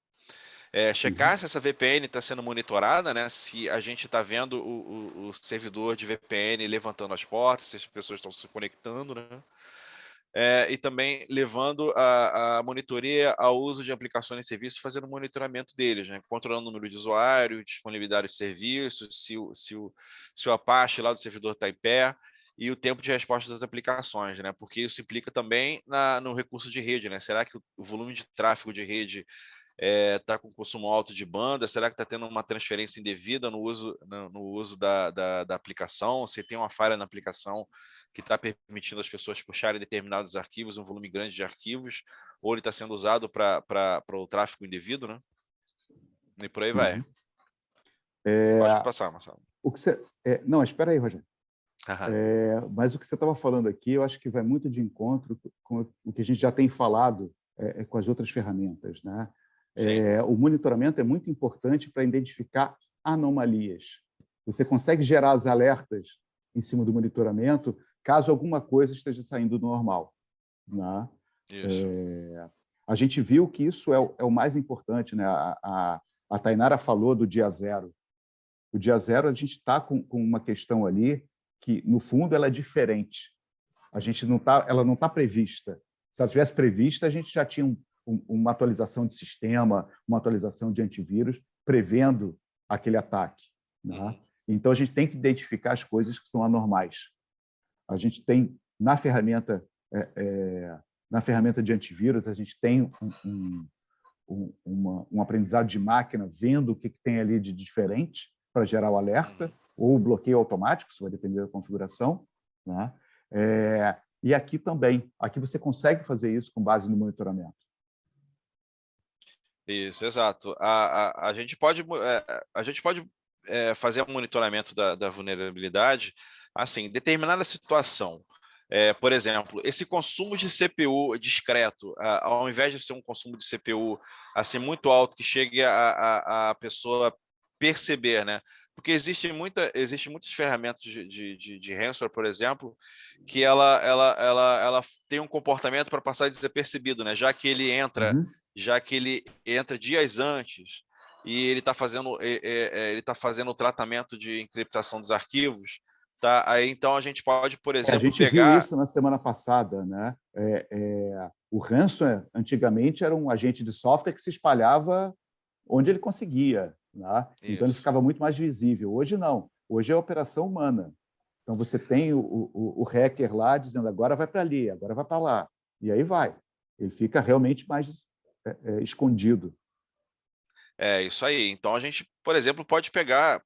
Checar se essa VPN está sendo monitorada, né? Se a gente está vendo o servidor de VPN levantando as portas, se as pessoas estão se conectando, né? E também levando a monitoria ao uso de aplicações e serviços, fazendo monitoramento deles, né? Controlando o número de usuários, disponibilidade de serviços, se o Apache lá do servidor está em pé, e o tempo de resposta das aplicações, né? Porque isso implica também no recurso de rede, né? Será que o volume de tráfego de rede está com consumo alto de banda? Será que está tendo uma transferência indevida no uso da aplicação? Se tem uma falha na aplicação que está permitindo as pessoas puxarem determinados arquivos, um volume grande de arquivos, ou ele está sendo usado para o tráfego indevido, né? E por aí vai. Pode passar, Marcelo. Não, espera aí, Rogério. Mas o que você estava falando aqui, eu acho que vai muito de encontro com o que a gente já tem falado com as outras ferramentas, né? O monitoramento é muito importante para identificar anomalias. Você consegue gerar os alertas em cima do monitoramento caso alguma coisa esteja saindo do normal, né? Isso. A gente viu que isso é o mais importante, né? A Tainara falou do dia zero. O dia zero, a gente está com uma questão ali que, no fundo, ela é diferente. Ela não está prevista. Se ela tivesse prevista, a gente já tinha uma atualização de sistema, uma atualização de antivírus, prevendo aquele ataque, né? Então, a gente tem que identificar as coisas que são anormais. A gente tem, na ferramenta de antivírus, a gente tem um aprendizado de máquina vendo o que tem ali de diferente para gerar o alerta, ou o bloqueio automático, isso vai depender da configuração, né? E aqui também, aqui você consegue fazer isso com base no monitoramento. Isso, exato. A gente pode fazer um monitoramento da vulnerabilidade, assim, determinada situação. Por exemplo, esse consumo de CPU discreto, ao invés de ser um consumo de CPU assim, muito alto, que chegue a pessoa perceber, né? Porque existem muitas ferramentas de ransomware, por exemplo, que ela tem um comportamento para passar desapercebido, né? Já que ele entra dias antes e ele está fazendo o tratamento de encriptação dos arquivos, tá? Aí então a gente pode, por exemplo, a gente viu isso na semana passada, né? O ransomware antigamente era um agente de software que se espalhava onde ele conseguia, né? Então ele ficava muito mais visível. Hoje não. Hoje é operação humana. Então você tem o hacker lá dizendo agora vai para ali, agora vai para lá, e aí vai. Ele fica realmente mais escondido. Isso aí. Então a gente, por exemplo, pode pegar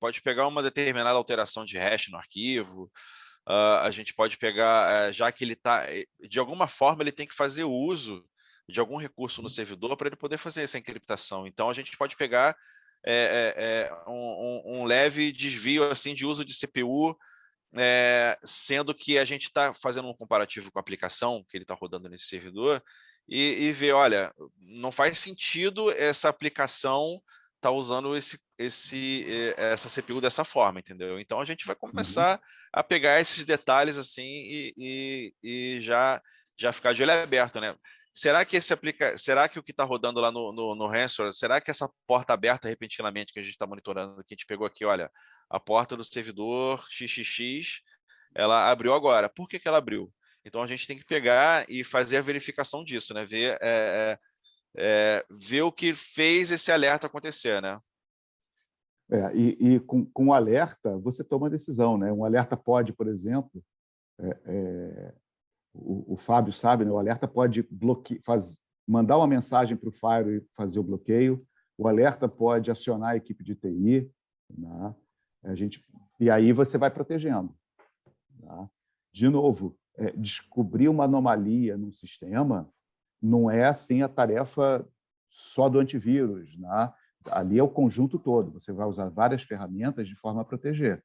uma determinada alteração de hash no arquivo. A gente pode pegar, já que ele está, de alguma forma, ele tem que fazer uso de algum recurso no servidor para ele poder fazer essa encriptação. Então a gente pode pegar um leve desvio assim de uso de CPU, sendo que a gente está fazendo um comparativo com a aplicação que ele está rodando nesse servidor e ver, olha, não faz sentido essa aplicação estar usando essa CPU dessa forma, entendeu? Então a gente vai começar a pegar esses detalhes assim e já ficar de olho aberto, né? Será que o que está rodando lá no ransomware, será que essa porta aberta repentinamente que a gente está monitorando, que a gente pegou aqui, olha, a porta do servidor XXX, ela abriu agora. Por que ela abriu? Então a gente tem que pegar e fazer a verificação disso, né? Ver o que fez esse alerta acontecer, né? E com o alerta, você toma decisão, né? Um alerta pode, por exemplo, o Fábio sabe, né? O alerta pode mandar uma mensagem para o Firewall e fazer o bloqueio. O alerta pode acionar a equipe de TI, né? E aí você vai protegendo, tá? De novo, descobrir uma anomalia no sistema não é assim a tarefa só do antivírus, né? Ali é o conjunto todo. Você vai usar várias ferramentas de forma a proteger.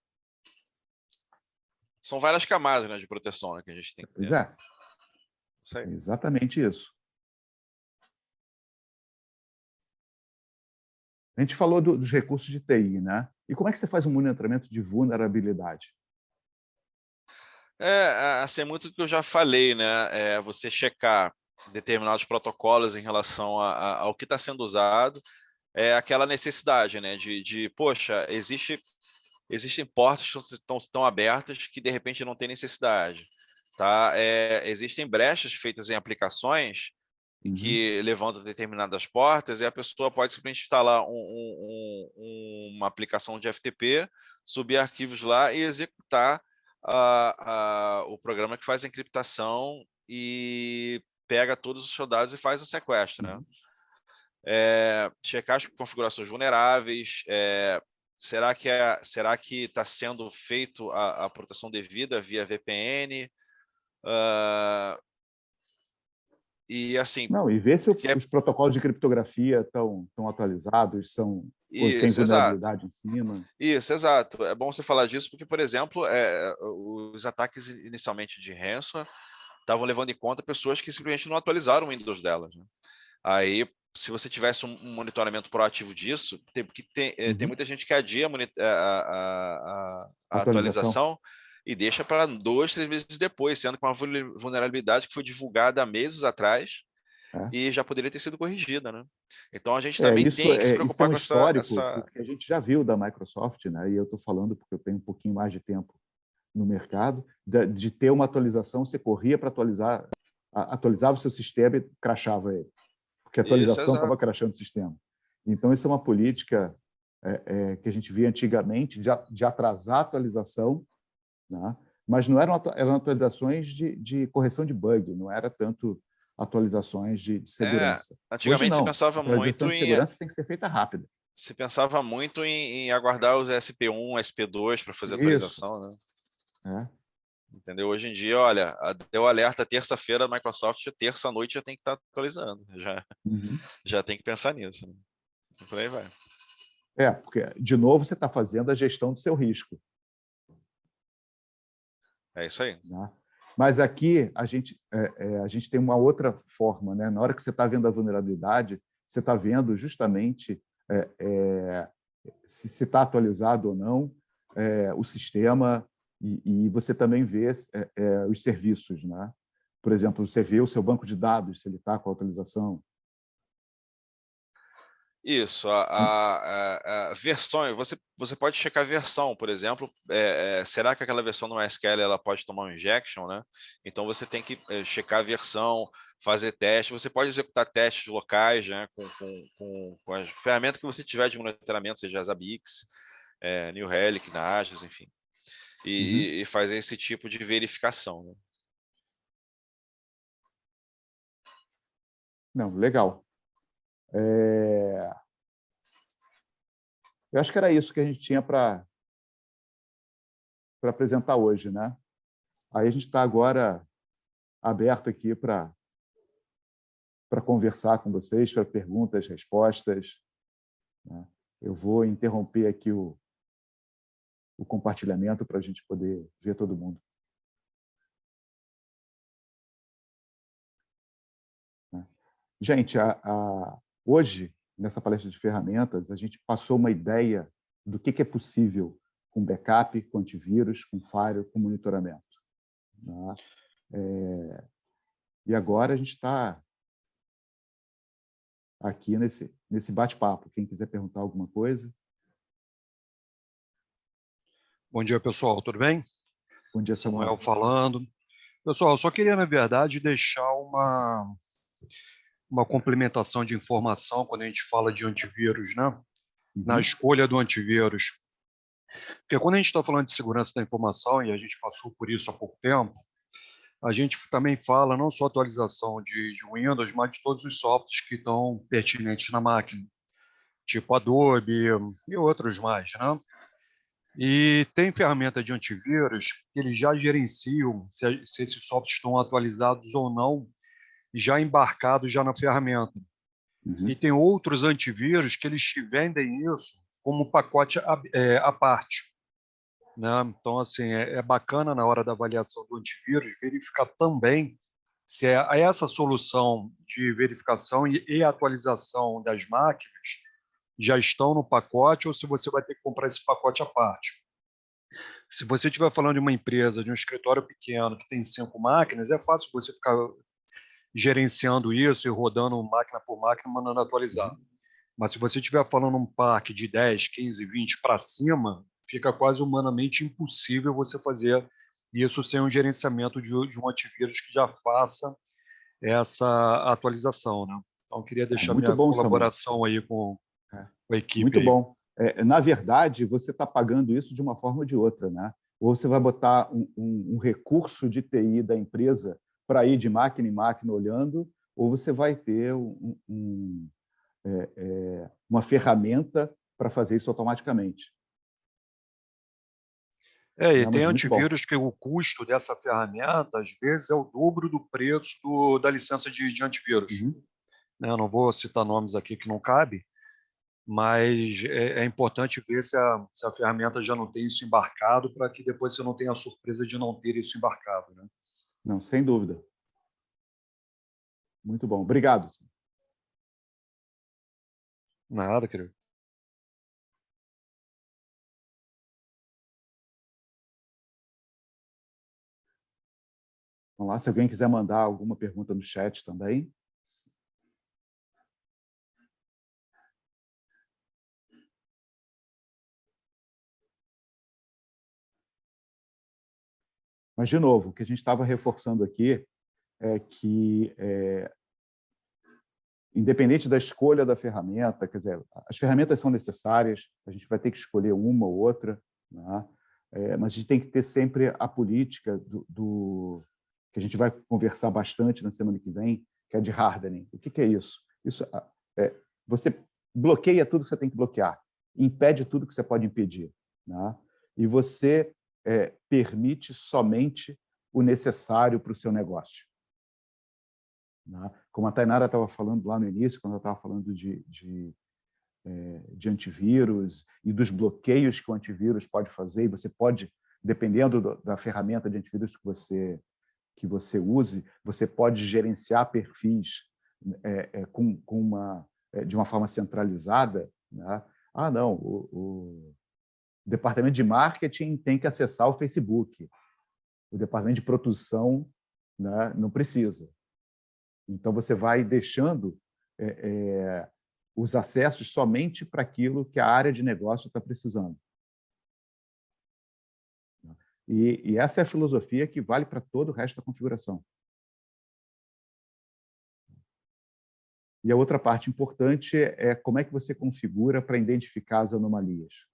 São várias camadas, né, de proteção, né, que a gente tem que ter. Pois é. Isso aí. Exatamente isso. A gente falou dos recursos de TI, né? E como é que você faz um monitoramento de vulnerabilidade? Assim, muito do que eu já falei, né? Você checar determinados protocolos em relação ao que está sendo usado, aquela necessidade, né? Poxa, existem portas que estão abertas que de repente não tem necessidade, tá? Existem brechas feitas em aplicações que levantam determinadas portas e a pessoa pode simplesmente instalar uma aplicação de FTP, subir arquivos lá e executar o programa que faz a encriptação e pega todos os seus dados e faz o sequestro, né? Checar as configurações vulneráveis, será que está sendo feito a proteção devida via VPN? E assim... Não, e ver se os protocolos de criptografia estão atualizados, ou tem vulnerabilidade em cima. Isso, exato. É bom você falar disso porque, por exemplo, os ataques inicialmente de ransomware estavam levando em conta pessoas que simplesmente não atualizaram o Windows delas, né? Aí se você tivesse um monitoramento proativo disso, porque tem muita gente que adia a atualização e deixa para 2, 3 meses depois, sendo que uma vulnerabilidade que foi divulgada há meses atrás e já poderia ter sido corrigida, né? Então a gente também tem que se preocupar com histórico, porque a gente já viu da Microsoft, né? E eu estou falando porque eu tenho um pouquinho mais de tempo no mercado, de ter uma atualização, você corria para atualizava o seu sistema e crashava ele, porque a atualização estava crashando o sistema. Então, isso é uma política que a gente via antigamente, de atrasar a atualização, né? Mas não eram atualizações de correção de bug, não era tanto atualizações de segurança. Antigamente Hoje, não. se pensava a atualização muito de segurança tem que ser feita rápida. Se pensava muito em aguardar os SP1, SP2 para fazer atualização, né? Entendeu? Hoje em dia, olha, deu alerta terça-feira, a Microsoft, terça-noite já tem que estar atualizando. Já tem que pensar nisso. Né? E por aí vai. Porque, de novo, você está fazendo a gestão do seu risco. É isso aí. Né? Mas aqui a gente tem uma outra forma. Né? Na hora que você está vendo a vulnerabilidade, você está vendo justamente se está atualizado ou não o sistema, e você também vê os serviços. Né? Por exemplo, você vê o seu banco de dados, se ele está com a atualização. Isso, a versão, você pode checar a versão, por exemplo, será que aquela versão no MySQL ela pode tomar um injection, né? Então você tem que checar a versão, fazer teste, você pode executar testes locais, né, com a ferramenta que você tiver de monitoramento, seja a Zabbix, New Relic, Nagios, enfim, e fazer esse tipo de verificação. Né? Não, legal. Eu acho que era isso que a gente tinha para apresentar hoje, né? Aí a gente está agora aberto aqui para conversar com vocês, para perguntas, respostas. Né? Eu vou interromper aqui o compartilhamento para a gente poder ver todo mundo. Né? Gente, hoje, nessa palestra de ferramentas, a gente passou uma ideia do que é possível com backup, com antivírus, com firewall, com monitoramento. Né? E agora a gente está aqui nesse bate-papo. Quem quiser perguntar alguma coisa. Bom dia, pessoal. Tudo bem? Bom dia, Samuel. Falando. Pessoal, eu só queria, na verdade, deixar uma complementação de informação quando a gente fala de antivírus, né? Na escolha do antivírus. Porque quando a gente está falando de segurança da informação, e a gente passou por isso há pouco tempo, a gente também fala não só atualização de Windows, mas de todos os softwares que estão pertinentes na máquina, tipo Adobe e outros mais, né? E tem ferramenta de antivírus que eles já gerenciam se esses softwares estão atualizados ou não, já embarcados já na ferramenta. E tem outros antivírus que eles te vendem isso como pacote à parte. Né? Então, assim, é bacana na hora da avaliação do antivírus verificar também se essa solução de verificação e atualização das máquinas já estão no pacote ou se você vai ter que comprar esse pacote à parte. Se você estiver falando de uma empresa, de um escritório pequeno que tem 5 máquinas, é fácil você ficar gerenciando isso e rodando máquina por máquina, mandando atualizar. Mas se você estiver falando um parque de 10, 15, 20 para cima, fica quase humanamente impossível você fazer isso sem um gerenciamento de um antivírus que já faça essa atualização. Né? Então, eu queria deixar minha colaboração Samuel. Aí com a equipe. Muito aí. bom. Na verdade, você está pagando isso de uma forma ou de outra. Né? Ou você vai botar um recurso de TI da empresa para ir de máquina em máquina olhando, ou você vai ter uma ferramenta para fazer isso automaticamente. E tem antivírus que o custo dessa ferramenta, às vezes, é o dobro do preço da licença de antivírus. Eu não vou citar nomes aqui que não cabe, mas é importante ver se a ferramenta já não tem isso embarcado para que depois você não tenha a surpresa de não ter isso embarcado. Né? Não, sem dúvida. Muito bom. Obrigado. Nada, querido. Vamos lá, se alguém quiser mandar alguma pergunta no chat também. Mas, de novo, o que a gente estava reforçando aqui é que, independente da escolha da ferramenta, quer dizer, as ferramentas são necessárias, a gente vai ter que escolher uma ou outra, né? Mas a gente tem que ter sempre a política que a gente vai conversar bastante na semana que vem, que é de hardening. O que é isso? Isso você bloqueia tudo que você tem que bloquear, impede tudo que você pode impedir, né? E você permite somente o necessário para o seu negócio. Né? Como a Tainara estava falando lá no início, quando ela estava falando de antivírus e dos bloqueios que o antivírus pode fazer, e você pode, dependendo da ferramenta de antivírus que você use, você pode gerenciar perfis de uma forma centralizada. Né? Ah, não, o departamento de marketing tem que acessar o Facebook, o departamento de produção, né, não precisa. Então, você vai deixando os acessos somente para aquilo que a área de negócio está precisando. E essa é a filosofia que vale para todo o resto da configuração. E a outra parte importante é como é que você configura para identificar as anomalias.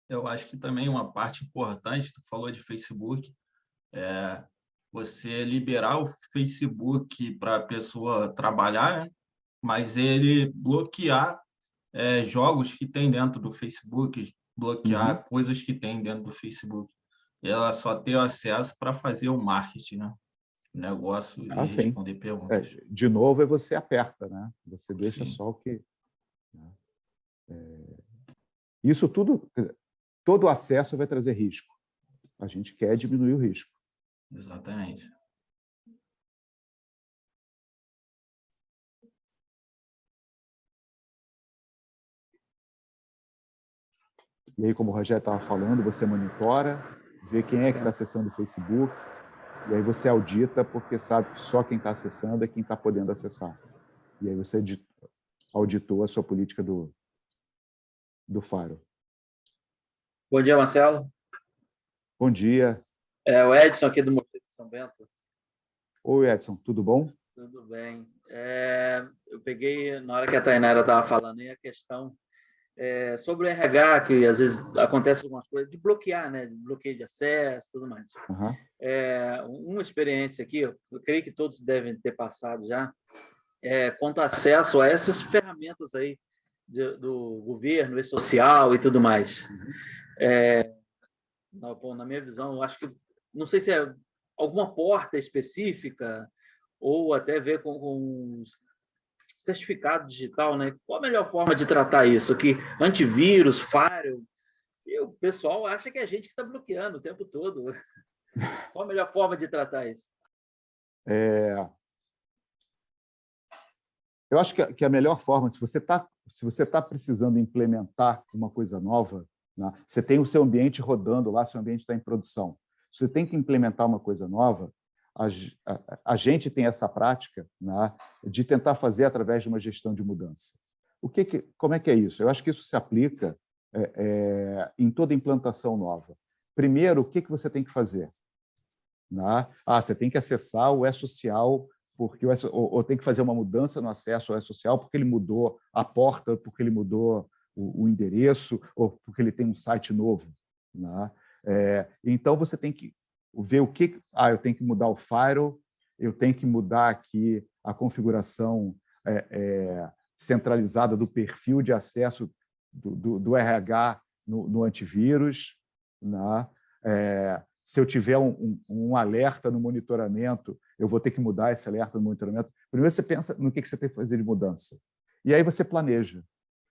Eu acho que também uma parte importante, tu falou de Facebook, você liberar o Facebook para a pessoa trabalhar, né? Mas ele bloquear jogos que tem dentro do Facebook, bloquear coisas que tem dentro do Facebook. Ela só ter acesso para fazer o marketing, né? O negócio e responder perguntas. De novo, você aperta, né? Você deixa Sim. só o que... Isso tudo, todo acesso vai trazer risco. A gente quer diminuir o risco. Exatamente. E aí, como o Rogério estava falando, você monitora, vê quem é que está acessando o Facebook, e aí você audita, porque sabe que só quem está acessando é quem está podendo acessar. E aí você auditou a sua política do Firewall. Bom dia, Marcelo. Bom dia. O Edson aqui do Mosteiro de São Bento. Oi, Edson, tudo bom? Tudo bem. Eu peguei, na hora que a Tainara estava falando, aí a questão sobre o RH, que às vezes acontece algumas coisas, de bloquear, né? De bloqueio de acesso e tudo mais. Uma experiência aqui, eu creio que todos devem ter passado já, quanto acesso a essas ferramentas aí do governo, e-social e tudo mais. Na minha visão, eu acho que, não sei se é alguma porta específica ou até ver com certificado digital, né? Qual a melhor forma de tratar isso? Que antivírus, firewall, e o pessoal acha que é a gente que está bloqueando o tempo todo. Qual a melhor forma de tratar isso? Eu acho que a melhor forma, se você está precisando implementar uma coisa nova, né, você tem o seu ambiente rodando lá, seu ambiente está em produção. Você tem que implementar uma coisa nova, a gente tem essa prática, né, de tentar fazer através de uma gestão de mudança. Como é que é isso? Eu acho que isso se aplica em toda implantação nova. Primeiro, o que você tem que fazer? Né? Você tem que acessar o e-social, ou tem que fazer uma mudança no acesso ao e-social porque ele mudou a porta, porque ele mudou o endereço, ou porque ele tem um site novo. Né? Então, você tem que ver o que... eu tenho que mudar o firewall, eu tenho que mudar aqui a configuração centralizada do perfil de acesso do RH no antivírus. Né? Se eu tiver um alerta no monitoramento, eu vou ter que mudar esse alerta no monitoramento. Primeiro, você pensa no que você tem que fazer de mudança. E aí você planeja.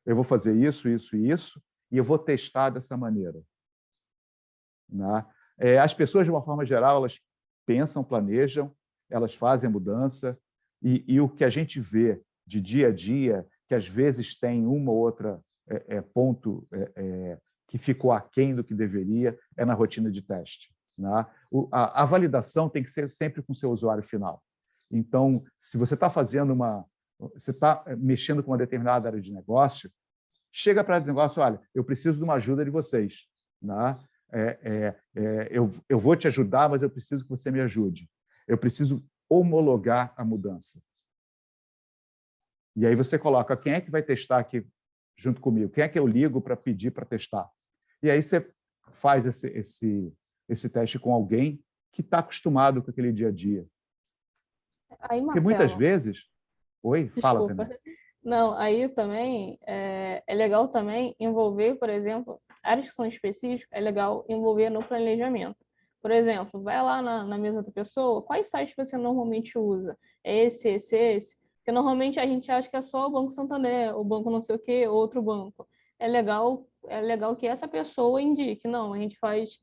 Eu vou fazer isso, isso e isso, e eu vou testar dessa maneira. Né? As pessoas, de uma forma geral, elas pensam, planejam, elas fazem a mudança, e o que a gente vê de dia a dia, que às vezes tem uma ou outra ponto que ficou aquém do que deveria, é na rotina de teste. Né? A validação tem que ser sempre com o seu usuário final. Então, se você está você está mexendo com uma determinada área de negócio, chega para o negócio, olha, eu preciso de uma ajuda de vocês. Né? Eu vou te ajudar, mas eu preciso que você me ajude. Eu preciso homologar a mudança. E aí você coloca, quem é que vai testar aqui junto comigo? Quem é que eu ligo para pedir para testar? E aí você faz esse teste com alguém que está acostumado com aquele dia a dia. Aí, Marcelo, porque muitas vezes... Oi, fala, desculpa. Tânia. Não, aí também é legal também envolver, por exemplo, áreas que são específicas, é legal envolver no planejamento. Por exemplo, vai lá na mesa da pessoa, quais sites você normalmente usa? É esse? Porque normalmente a gente acha que é só o Banco Santander, o banco não sei o quê, outro banco. É legal que essa pessoa indique, não, a gente faz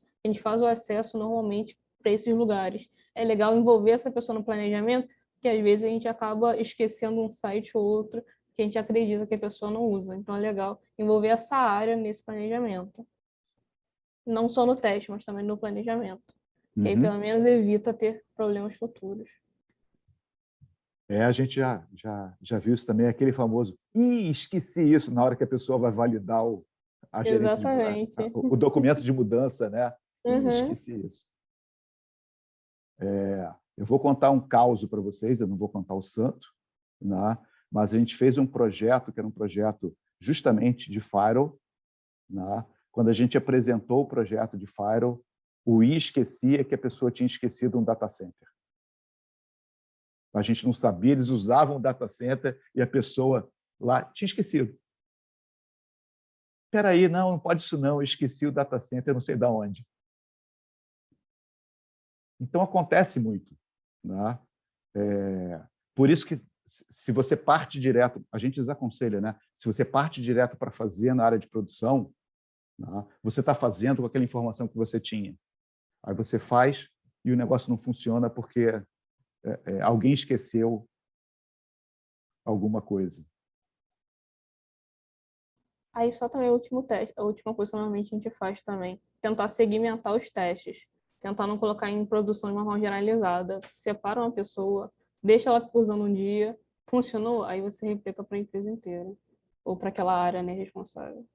o acesso normalmente para esses lugares. É legal envolver essa pessoa no planejamento, que às vezes a gente acaba esquecendo um site ou outro que a gente acredita que a pessoa não usa. Então é legal envolver essa área nesse planejamento. Não só no teste, mas também no planejamento. Que aí pelo menos evita ter problemas futuros. A gente já viu isso também, aquele famoso esqueci isso na hora que a pessoa vai validar a gerência o documento de mudança, né? Esqueci isso. Eu vou contar um caso para vocês, eu não vou contar o santo, né? Mas a gente fez um projeto, que era um projeto justamente de Firewall, né? Quando a gente apresentou o projeto de Firewall, o esquecia que a pessoa tinha esquecido um data center. A gente não sabia, eles usavam o data center e a pessoa lá tinha esquecido. Espera aí, não pode isso não, eu esqueci o data center, não sei de onde. Então, acontece muito. Né? Por isso que, se você parte direto, a gente desaconselha, né? Se você parte direto para fazer na área de produção, né? Você está fazendo com aquela informação que você tinha. Aí você faz e o negócio não funciona porque alguém esqueceu alguma coisa. Aí só também o último teste, a última coisa que normalmente a gente faz também, tentar segmentar os testes, tentar não colocar em produção de uma forma generalizada, separa uma pessoa, deixa ela usando um dia, funcionou, aí você replica para a empresa inteira, ou para aquela área, né, responsável.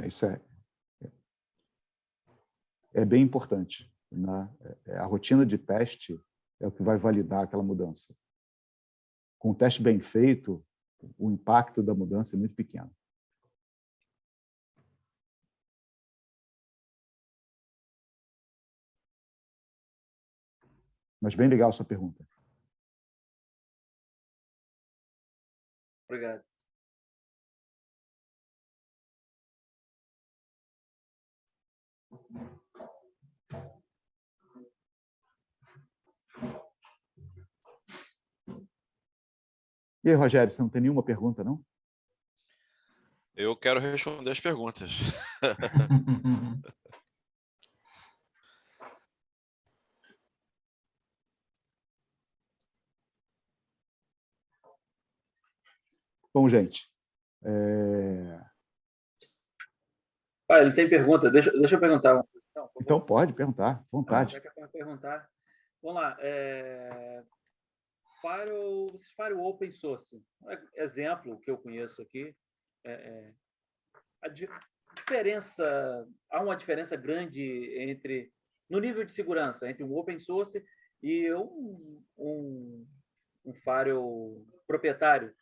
Isso é bem importante. Né? A rotina de teste é o que vai validar aquela mudança. Com o teste bem feito, o impacto da mudança é muito pequeno. Mas bem legal a sua pergunta. Obrigado. E aí, Rogério, você não tem nenhuma pergunta, não? Eu quero responder as perguntas. Bom, gente. Ele tem pergunta. Deixa eu perguntar uma coisa. Então, pode perguntar, à vontade. Já que é para perguntar. Vamos lá. Firewall Open Source. Exemplo que eu conheço aqui. Há uma diferença grande no nível de segurança entre um Open Source e um firewall proprietário.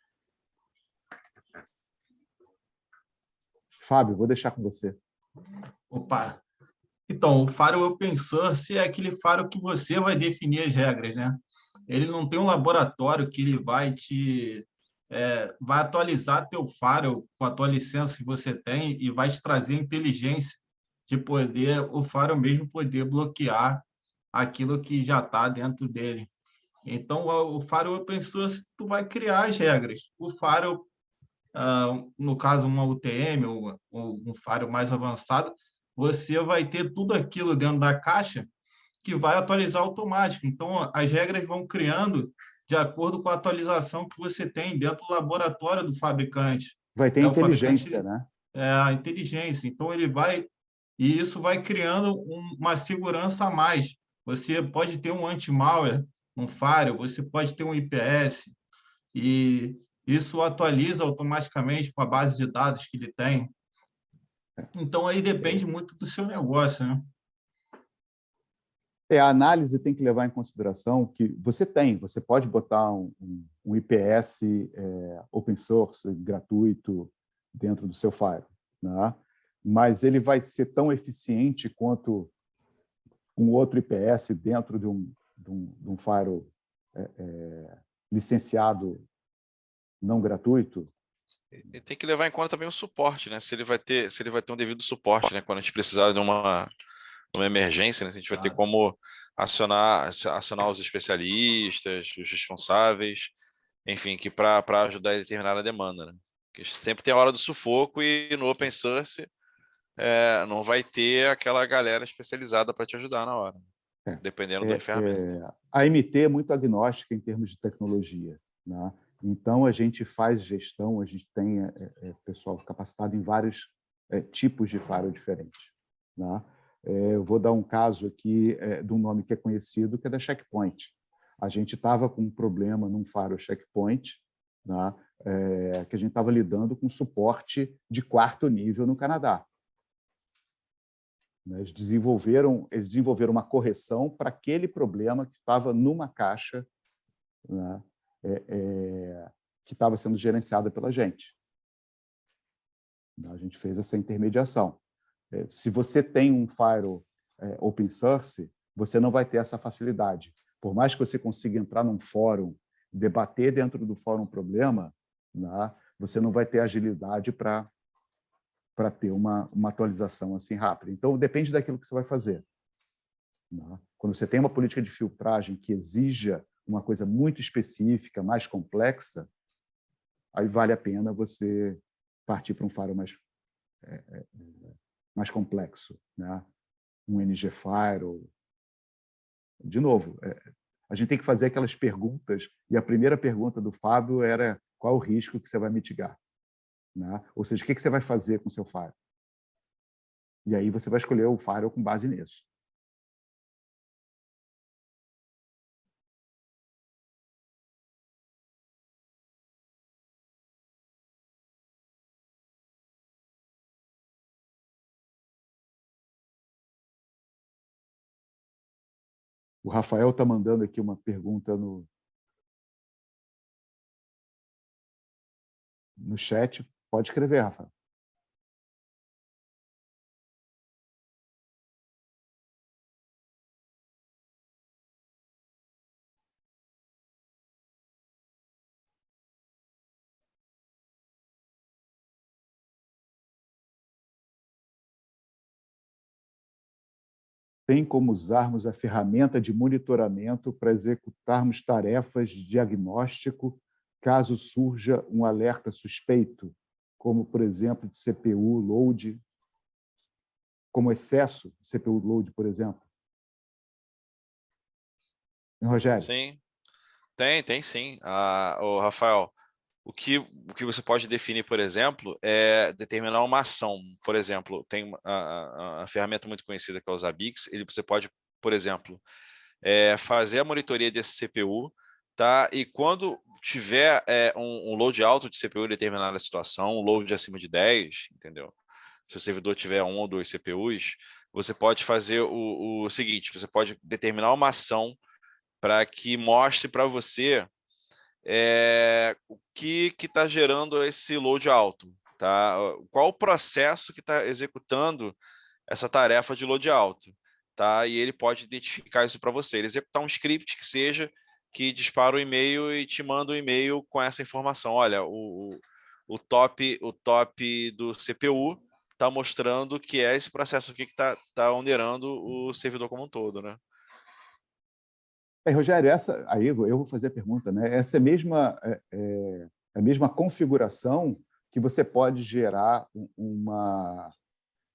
Fábio, vou deixar com você. Opa! Então, o firewall open source é aquele firewall que você vai definir as regras, né? Ele não tem um laboratório que ele vai vai atualizar teu firewall com a tua licença que você tem e vai te trazer inteligência de poder, o firewall mesmo poder bloquear aquilo que já está dentro dele. Então, o Firewall Open Source, tu vai criar as regras. O Firewall, no caso, uma UTM ou um Firewall mais avançado, você vai ter tudo aquilo dentro da caixa que vai atualizar automático. Então, as regras vão criando de acordo com a atualização que você tem dentro do laboratório do fabricante. Vai ter O fabricante, inteligência, né? a inteligência. Então, ele vai... E isso vai criando uma segurança a mais. Você pode ter um anti-malware, um firewall, você pode ter um IPS, e isso atualiza automaticamente com a base de dados que ele tem. Então, aí depende muito do seu negócio, né? A análise tem que levar em consideração que você pode botar um IPS open source, gratuito, dentro do seu firewall, né? Mas ele vai ser tão eficiente quanto um outro IPS dentro de um firewall licenciado não gratuito. E tem que levar em conta também o suporte, né? Se ele vai ter um devido suporte, né? Quando a gente precisar de uma emergência, né? Se a gente vai ter como acionar os especialistas, os responsáveis, enfim, que para ajudar a determinar a demanda, né? Porque sempre tem a hora do sufoco e no open source não vai ter aquela galera especializada para te ajudar na hora, dependendo da ferramenta. A MT é muito agnóstica em termos de tecnologia, né? Então, a gente faz gestão, a gente tem pessoal capacitado em vários tipos de firewall diferentes, né? Eu vou dar um caso aqui de um nome que é conhecido, que é da Checkpoint. A gente estava com um problema num firewall Checkpoint, né? Que a gente estava lidando com suporte de 4º nível no Canadá. Eles desenvolveram uma correção para aquele problema que estava numa caixa, né, que estava sendo gerenciada pela gente. A gente fez essa intermediação. Se você tem um firewall open source, você não vai ter essa facilidade. Por mais que você consiga entrar num fórum, debater dentro do fórum um problema, né, você não vai ter agilidade para ter uma atualização assim rápida. Então, depende daquilo que você vai fazer, né? Quando você tem uma política de filtragem que exija uma coisa muito específica, mais complexa, aí vale a pena você partir para um firewall mais complexo, né? Um NG Firewall. De novo, a gente tem que fazer aquelas perguntas, e a primeira pergunta do Fábio era qual o risco que você vai mitigar, né? Ou seja, o que você vai fazer com o seu firewall? E aí você vai escolher o firewall com base nisso. O Rafael está mandando aqui uma pergunta no chat. Pode escrever, Rafael. Tem como usarmos a ferramenta de monitoramento para executarmos tarefas de diagnóstico caso surja um alerta suspeito, como, por exemplo, de CPU load, como excesso de CPU load, por exemplo? Rogério? Sim, tem sim. Rafael, o que você pode definir, por exemplo, é determinar uma ação. Por exemplo, tem a ferramenta muito conhecida que é o Zabbix. Você pode, por exemplo, fazer a monitoria desse CPU, tá? E quando tiver um load alto de CPU em determinada situação, um load acima de 10, entendeu? Se o servidor tiver 1 ou 2 CPUs, você pode fazer o seguinte: você pode determinar uma ação para que mostre para você o que está gerando esse load alto, tá? Qual o processo que está executando essa tarefa de load alto, tá? E ele pode identificar isso para você. Ele executar um script que dispara o e-mail e te manda um e-mail com essa informação. Olha, o top do CPU está mostrando que é esse processo aqui que está onerando o servidor como um todo, né? Rogério, aí eu vou fazer a pergunta, né? Essa é a mesma configuração que você pode gerar uma...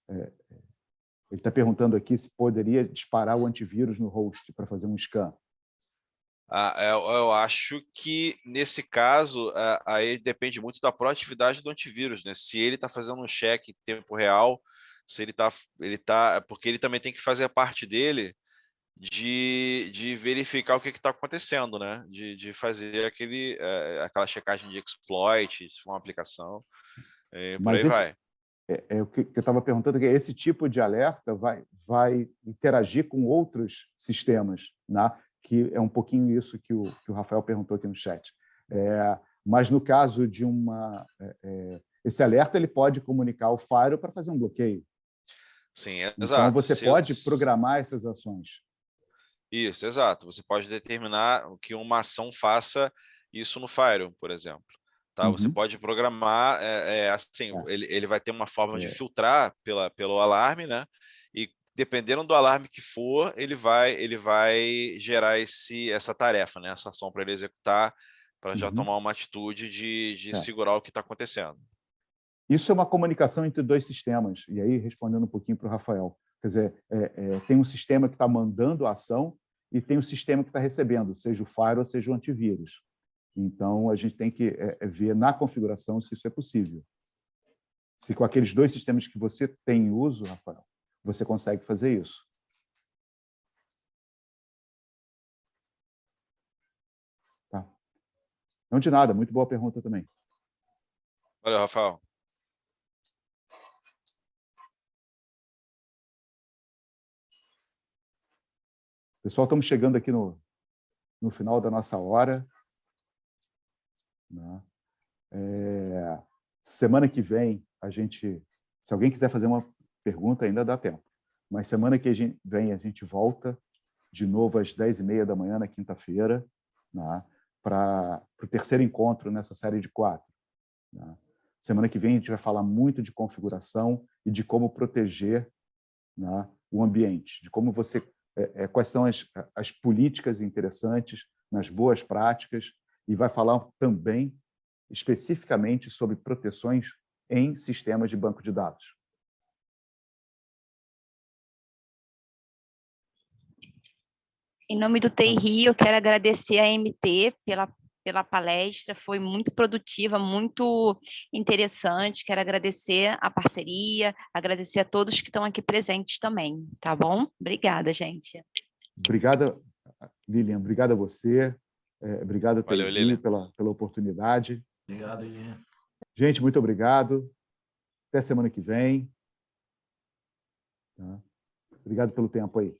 Ele está perguntando aqui se poderia disparar o antivírus no host para fazer um scan. Eu acho que, nesse caso, aí depende muito da proatividade do antivírus, né? Se ele está fazendo um check em tempo real, se ele tá, porque ele também tem que fazer a parte dele de verificar o que está acontecendo, né? De fazer aquela checagem de exploit, se for uma aplicação, por aí vai. O que eu estava perguntando, que esse tipo de alerta vai interagir com outros sistemas, né? Que é um pouquinho isso que o Rafael perguntou aqui no chat. Mas no caso de esse alerta, ele pode comunicar ao Firewall para fazer um bloqueio. Sim, então, exato. você pode programar essas ações. Isso, exato. Você pode determinar que uma ação faça isso no Firewall, por exemplo. Tá? Você pode programar, assim, ele vai ter uma forma de filtrar pelo alarme, né? E dependendo do alarme que for, ele vai gerar essa tarefa, né? Essa ação para ele executar, para já tomar uma atitude de segurar o que está acontecendo. Isso é uma comunicação entre dois sistemas. E aí, respondendo um pouquinho para o Rafael, quer dizer, tem um sistema que está mandando a ação e tem um sistema que está recebendo, seja o firewall, seja o antivírus. Então, a gente tem que ver na configuração se isso é possível. Se com aqueles dois sistemas que você tem em uso, Rafael, você consegue fazer isso. Tá. Não de nada, muito boa pergunta também. Valeu, Rafael. Pessoal, estamos chegando aqui no final da nossa hora. Né? Semana que vem, se alguém quiser fazer uma pergunta, ainda dá tempo. Mas semana que vem a gente volta de novo às 10h30 da manhã, na quinta-feira, né? Para o terceiro encontro nessa série de 4. Né? Semana que vem a gente vai falar muito de configuração e de como proteger, né, o ambiente, de como quais são as políticas interessantes, nas boas práticas, e vai falar também especificamente sobre proteções em sistemas de banco de dados. Em nome do TI Rio, eu quero agradecer a MT pela palestra, foi muito produtiva, muito interessante. Quero agradecer a parceria, agradecer a todos que estão aqui presentes também, tá bom? Obrigada, gente. Obrigada, Lilian. Obrigada a você. Obrigado, Valeu, TI Lilian, pela oportunidade. Obrigado, Lilian. Gente, muito obrigado. Até semana que vem. Obrigado pelo tempo aí.